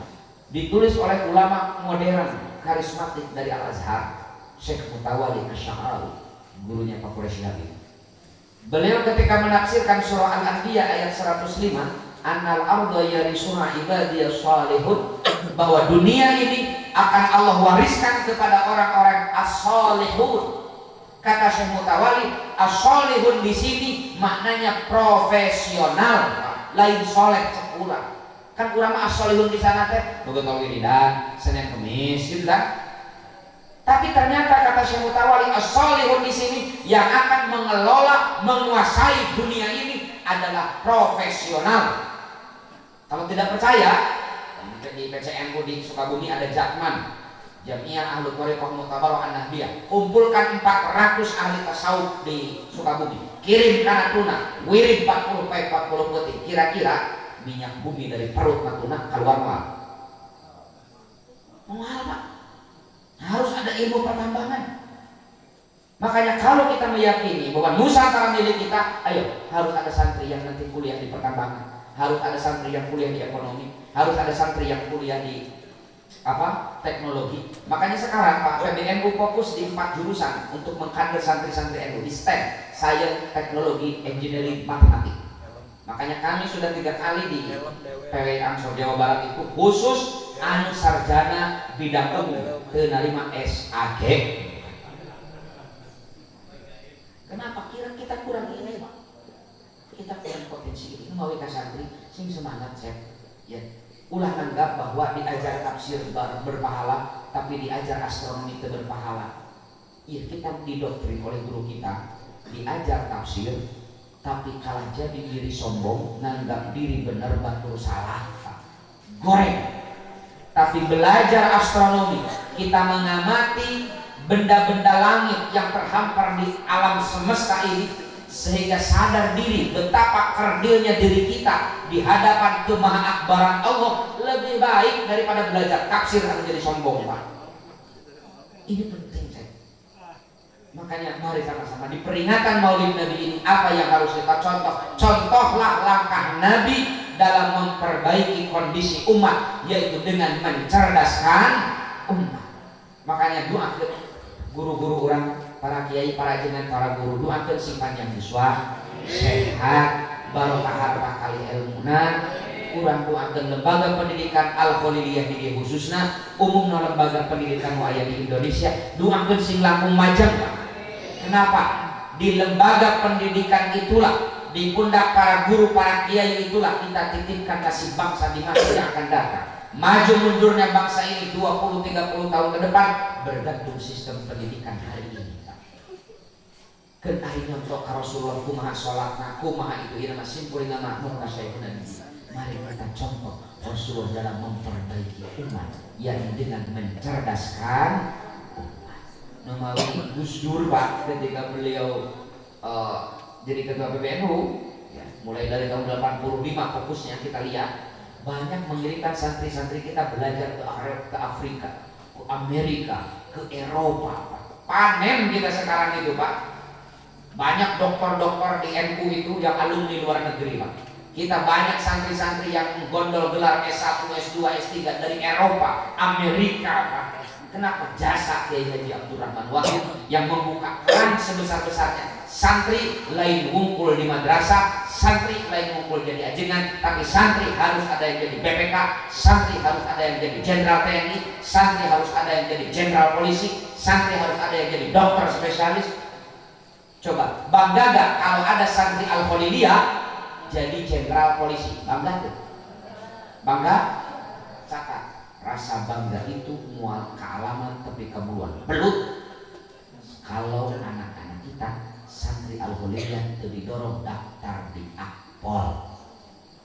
Ditulis oleh ulama modern karismatik dari Al-Azhar, Syekh Mutawalli Asy-Sya'rawi, gurunya Pak Quraisy Nabi. Beliau ketika menafsirkan surah Al-Anbiya ayat 105, annal arda yarisuha ibadiyas salihun, bahwa dunia ini akan Allah wariskan kepada orang-orang as-salihun. Kata Syekh Mutawalli, as-salihun di sini maknanya profesional, lain soleh sekular. Kan ulama as-salihun di sana teh begitu wiridan Senin Kamis gitu kan. Tapi ternyata kata Syekh Mutawalli, as-salihun di sini yang akan mengelola, menguasai dunia ini adalah profesional. Kalau tidak percaya, di PCNU di Sukabumi ada Jakman, Jamiah Ahlul Thariqah Mu'tabarah An-Nahdiyah. Kumpulkan 400 ahli tasawuf di Sukabumi. Kirim ke Natuna, wirid 40 putih. Kira-kira minyak bumi dari perut Natuna keluar mahal. Mahal Pak. Harus ada ilmu pertambangan. Makanya kalau kita meyakini bahwa Nusantara milik kita, ayo harus ada santri yang nanti kuliah di pertambangan, harus ada santri yang kuliah di ekonomi, harus ada santri yang kuliah di teknologi. Makanya sekarang Pak PBNU fokus di 4 jurusan untuk mengkader santri-santri NU di STEM, Sains, Teknologi, Engineering, Matematik. Makanya kami sudah 3 kali di PWI Ansor Jawa Barat itu khusus anu sarjana bidang umum penerima SAG. Kenapa? Kira kita kurang ini Pak. Kita kurang potensi ini mau ka santri sing semangat saya. Ya, ulah anggap bahwa diajar tafsir berpahala tapi diajar astronomi itu berpahala. Iya, kita didoktrin oleh guru kita, diajar tafsir tapi kalah jadi diri sombong, nganggap diri benar batur salah Pak. Goreng. Tapi belajar astronomi, kita mengamati benda-benda langit yang terhampar di alam semesta ini, sehingga sadar diri betapa kerdilnya diri kita di hadapan kemahaakbaran Allah lebih baik daripada belajar tafsir yang menjadi sombong Pak. Ini penting saya. Makanya mari sama-sama di peringatan Maulid Nabi ini apa yang harus kita contoh? Contohlah langkah Nabi dalam memperbaiki kondisi umat, yaitu dengan mencerdaskan umat. Makanya doa ke guru-guru orang, para kiai, para jenengan, para guru, doakeun sing panjang yuswa, sehat, barokah harta kali ilmuna. Urang doakeun lembaga pendidikan Al-Khaliliyah di khususna, umumna lembaga pendidikan waya di Indonesia, doakeun sing langkung majeng Pak. Kenapa? Di lembaga pendidikan itulah, di pundak para guru, para kiai itulah kita titipkan kasih bangsa di masa yang akan datang. Maju mundurnya bangsa ini 20-30 tahun ke depan bergantung sistem pendidikan hari ini. Kan akhirnya untuk Rasulullah kumaha sholatna, kumaha itu irama simpulin nama muka syaikhuna. Mari kita contoh Rasulullah dalam memperbaiki umat, yang dengan mencerdaskan umat. Namawi Gus Dur Pak ketika beliau jadi ketua PBNU, ya, mulai dari tahun 85 fokusnya kita lihat banyak mengirimkan santri-santri kita belajar ke Afrika, ke Amerika, ke Eropa. Panen kita sekarang itu Pak. Banyak dokter-dokter di NU itu yang alumni luar negeri Pak. Kita banyak santri-santri yang gondol gelar S1, S2, S3 dari Eropa, Amerika Pak. Kenapa? Jasa Kiai Haji Abdurrahman Wahid yang membuka keran sebesar-besarnya. Santri lain ngumpul di madrasah, santri lain ngumpul jadi ajengan, tapi santri harus ada yang jadi BPK, santri harus ada yang jadi jenderal TNI, santri harus ada yang jadi jenderal polisi, santri harus ada yang jadi dokter spesialis. Coba bangga gak kalau ada santri Al-Khaliliyah jadi jenderal polisi? Bangga tuh? Bangga? Catat. Rasa bangga itu mual kealaman tapi keburuan belut kalau anak-anak kita santri Al-Khaliliyah itu didorong daftar di Akpol.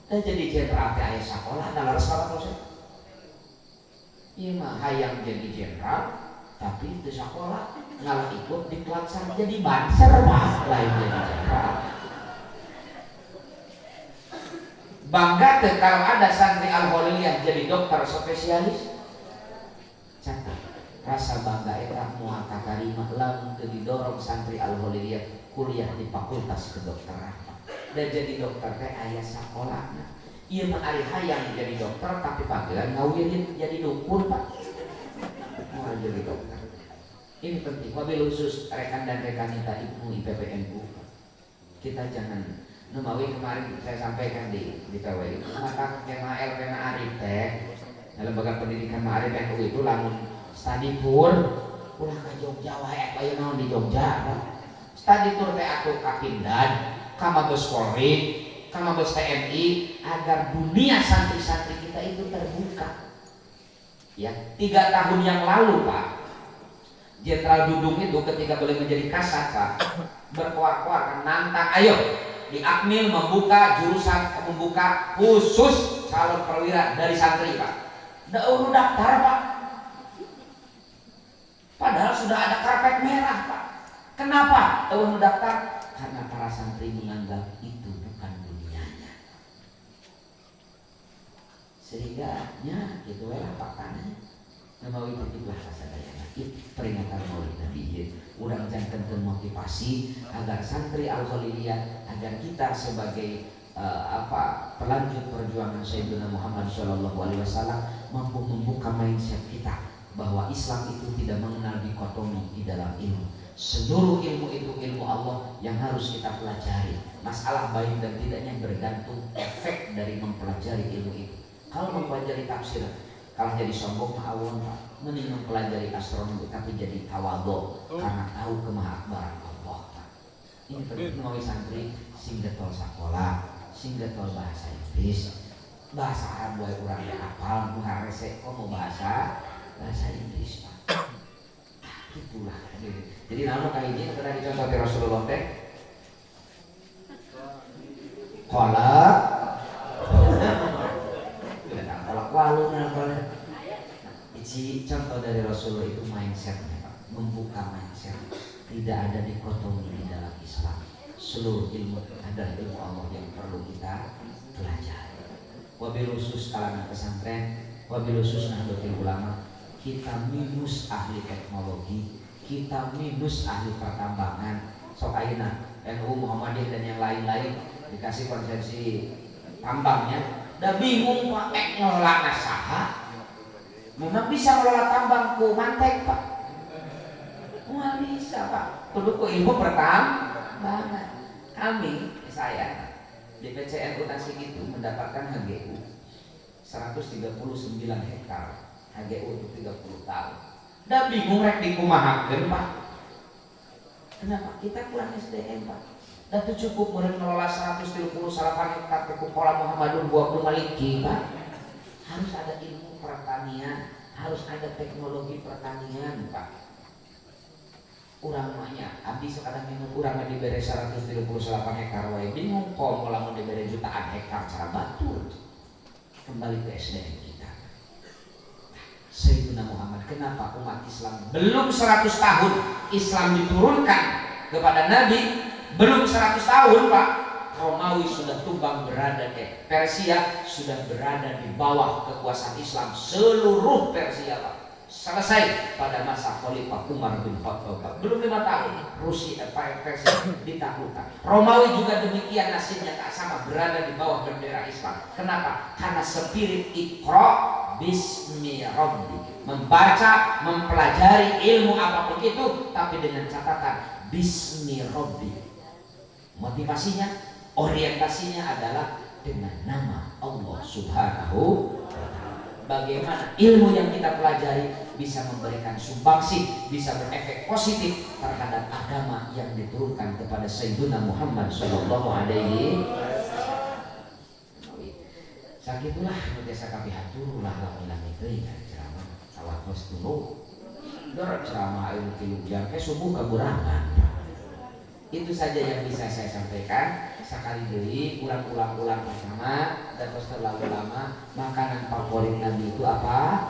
Dan jadi jenderal teh aya sakola da laras ka proses. Ieu mah hayang jadi jenderal tapi teu sakola, ngalah ikut diklatsan jadi banser mah lain jadi jenderal. Bangga teh kalau ada santri Al-Holiliyah jadi dokter spesialis. Catat, rasa bangga eta moal katarima lamun teu didorong santri Al-Holiliyah kuliah di fakultas kedokteran. Dan jadi dokter teh aya sakolana. Ieu mah ari hayang jadi dokter tapi panggilan ngawilin jadi dukun Pak. Moal jadi dokter. Ini penting, wabil khusus rekan dan rekanita Ibnu IPPNU. Kita jangan Numawi kemarin saya sampaikan di PWI. Maka KMAL Arif teh lembaga pendidikan Ma'arif NU itu lamun studi tour ulah ka Jogja wae aya naon di Jogja. Studi tour teh atuh ka Pindad, ka Mabes Polri, ka Mabes TNI agar dunia santri-santri kita itu terbuka. Ya, 3 tahun yang lalu Pak, Jenderal Dudung itu ketika boleh menjadi kasat Pak, berkoar-koar nantang, ayo di Akmil membuka jurusan, membuka khusus calon perwira dari santri Pak. Udah daftar Pak, padahal sudah ada karpet merah Pak. Kenapa udah daftar? Karena para santri menganggap itu bukan dunianya, sehingga nya gitu lah faktanya. Namawi titiplah kasadayana peringatan Maulid Nabi. Urang janten motivasi agar santri Al-Holiliyah, agar kita sebagai pelanjut perjuangan Sayyidina Muhammad SAW mampu membuka mindset kita bahwa Islam itu tidak mengenal dikotomi di dalam ilmu. Seluruh ilmu itu ilmu Allah yang harus kita pelajari. Masalah baik dan tidaknya bergantung efek dari mempelajari ilmu itu. Kalau mempelajari tafsir kalau jadi sombong ma'awon Pak, mending mempelajari astronomi tapi jadi tawadhu karena tahu kemahaakbaran Allah Pak. Ini penting mau santri singga tol sakola, singga tol bahasa Inggris, bahasa Arab wae urang teh hafal, muharese kok mau bahasa Inggris Pak. Itulah. Jadi namun kali ini pernah dicontoh di Rasulullah teh. Qala walu isi contoh dari Rasulullah itu mindsetnya Pak, membuka mindset. Tidak ada dikotomi di dalam Islam. Seluruh ilmu adalah ilmu Allah yang perlu kita pelajari. Wabil khusus kalangan pesantren, wabil khusus Nahdlatul Ulama, kita minus ahli teknologi, kita minus ahli pertambangan. Sok ayeuna NU Muhammadiyah dan yang lain-lain dikasih konsensi tambangnya. Udah bingung Pak, ngelola nasaha. Memang bisa ngelola tambang ku mantek Pak. Wah bisa Pak. Kudu ku ilmu pertambangan. Kami, saya di PCNU Tasik itu mendapatkan HGU 139 hektar. HGU untuk 30 tahun. Udah bingung rek dikumahakeun Pak. Kenapa? Kita kurang SDM Pak. Dan itu cukup mengelola 138 hektar Kupola Muhammadun 20 Maliki Pak. Harus ada ilmu pertanian, harus ada teknologi pertanian Pak. Urang mahnya abdi sekarang minum urang diberi 138 hektar wae bingung kok lamun diberi jutaan hektar cara batur. Kembali ke SDM kita. Sayyidina Muhammad, kenapa umat Islam belum 100 tahun Islam diturunkan kepada Nabi? Belum 100 tahun Pak, Romawi sudah tumbang berada di Persia, sudah berada di bawah kekuasaan Islam seluruh Persia Pak. Selesai pada masa Khalifah Umar bin Khattab Pak. Belum 5 tahun Rusia Persia ditaklukkan. Romawi juga demikian nasibnya tak sama, berada di bawah bendera Islam. Kenapa? Karena spirit Iqra bismi rabbi, membaca, mempelajari ilmu apapun itu tapi dengan catatan bismi rabbi. Motivasinya, orientasinya adalah dengan nama Allah Subhanahu wa Ta'ala. Bagaimana ilmu yang kita pelajari bisa memberikan sumbangsi, bisa berefek positif terhadap agama yang diturunkan kepada Sayyidina Muhammad sallallahu alaihi wasallam. Sakitulah biasa kami haturlah lamun teuing ceramah sawatos dulu. Dor ceramah ilmu tilu jam ke subuh kaburangan. Itu saja yang bisa saya sampaikan. Sekali deui ulang-ulang bersama dan terus terlalu lama. Makanan favorit Nabi itu apa?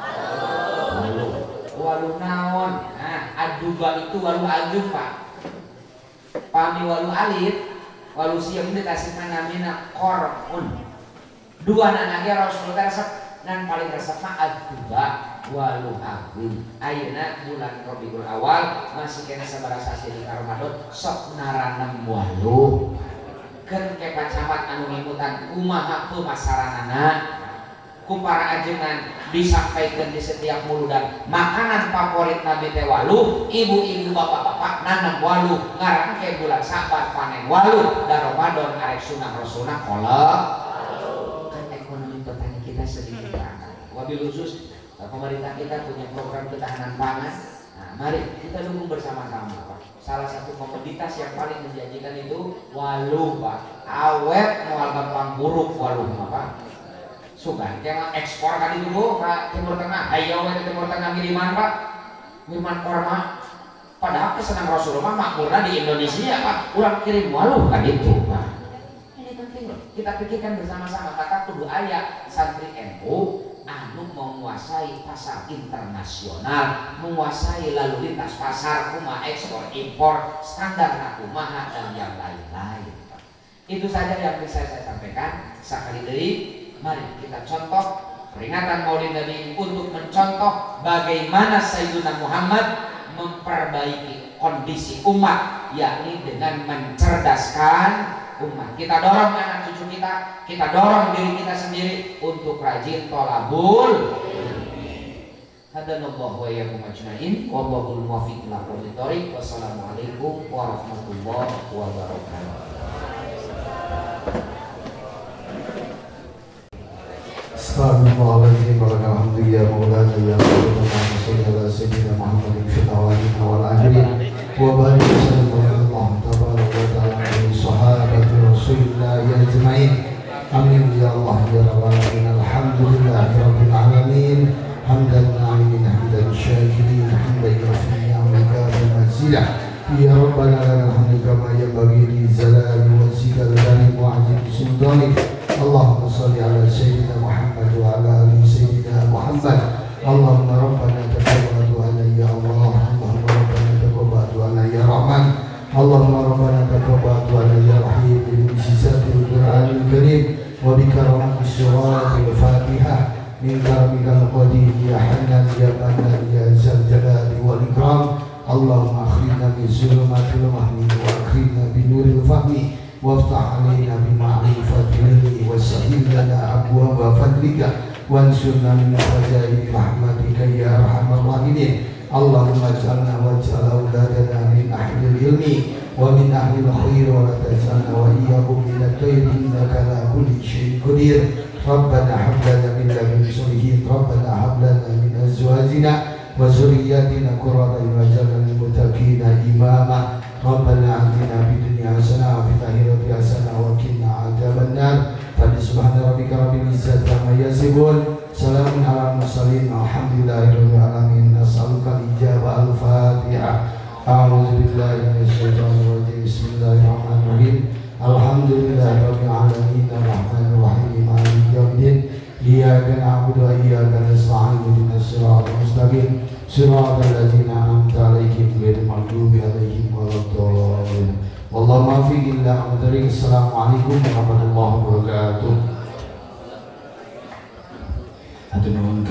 Walu. Walu naon? Nah, aduba itu walu agung Pak. Pami walu alit, walu siang itu tasik namina korun. Dua anaknya Rasulullah resep dan paling resep mah aduba walu agung. Ayeuna bulan Rabiul Awal masih kena sabaraha sasi di Ramadan sok naranem walu. Keun ke pacamat anu ngimutan kumaha pemasaranana ku para ajengan disampaikan di setiap muludan makanan favorit Nabi teh walu, ibu-ibu bapak-bapak nanam walu ngaran ke bulan Sabat panen walu dan Ramadan arek sunah rasulna kolak kan ekonomi petani kita sedikit terangkat. Wabil khusus pemerintah kita punya program ketahanan pangan. Nah, mari kita dukung bersama-sama Pak. Salah satu komoditas yang paling menjanjikan itu walu Pak. Awet moal gampang buruk walu Pak. Sugan kayak ekspor kali dulu ke Timur Tengah. Ayo ke Timur Tengah ngiriman Pak. Ngiriman korma. Padahal kesenang Rasulullah makmurna di Indonesia Pak. Ulang kirim walu kan itu Pak. Ini penting loh. Kita pikirkan bersama-sama. Kata kudu aya santri NU anu menguasai pasar internasional, menguasai lalu lintas pasar, kumaha ekspor impor, standar kumaha dan yang lain-lain. Itu saja yang bisa saya sampaikan. Sekali deui, mari kita contoh peringatan Maulid Nabi untuk mencontoh bagaimana Sayyidina Muhammad memperbaiki kondisi umat, yakni dengan mencerdaskan umat. Kita dorong anak cucu kita dorong diri kita sendiri untuk rajin tholabul. Hadanallahu wa iyyakum ajmain. Wallahul muwaffiq ila aqwamit thoriq. Wassalamualaikum warahmatullahi wabarakatuh. Astagfirullahaladzim. Alhamdulillah maulana ya Rabbana salli ala sayyidina Muhammadin fil awwalin wal akhirin wa barik sallallahu tabaraka wa ta'ala alaihi sahabati rasulillah ya ajmain. Amin ya Allah ya rabbal alamin. Alhamdulillah rabbil alamin. Hamdan na'imin hamdan syakirin hamdan yafi ni'amika bil mazidah. Ya rabbana lakal hamdu kama yanbaghi li jalali wajhika wa azimi sultanik. Allahumma salli ala sayyidina Muhammad wa ala ali sayyidina Muhammad. Allahumma rabbana taqabbal du'ana ya Allah. Allahumma rabbana taqabbal du'ana ya Rahman. Allahumma rabbana taqabbal du'ana ya Rahim. Bi mujizatil Qur'anil Karim wa bi karamati suratil Fatihah min karamikal qadim ya Hannan ya Mannan ya Zal Jalali wal Ikram. Allahumma akhrijna min zulumatil wahmi wa akrimna bi nuril fahmi وافتح علينا بمعرفة علمه وسهل لنا أبواب فضلك وانصرنا من خزائن رحمتك يا أرحم الراحمين. اللهم اجعلنا واجعل أولادنا من أهل العلم ومن أهل الخير ولا تجعلنا وإياهم من الخير إنك على كل شيء قدير. ربنا هب لنا من لدنك صالحين. ربنا هب لنا من أزواجنا وذرياتنا قرة أعين واجعلنا للمتقين إماما. ربنا آتنا في الدنيا حسنة وفي الآخرة حسنة وقنا عذاب النار. فسبحان ربك رب العزة عما يصفون. سلام على المرسلين والحمد لله رب العالمين. نسألك الإجابة. الفاتحة. أعوذ بالله من الشيطان الرجيم. بسم الله الرحمن الرحيم. الحمد لله رب العالمين الرحمن الرحيم مالك يوم الدين. إياك نعبد وإياك نستعين اهدنا الصراط المستقيم صراط الذين أنعمت عليهم غير المغضوب عليهم ولا الضالين. والله ما في إلا أمدرك. السلام عليكم ورحمة الله وبركاته. Hatur nuhun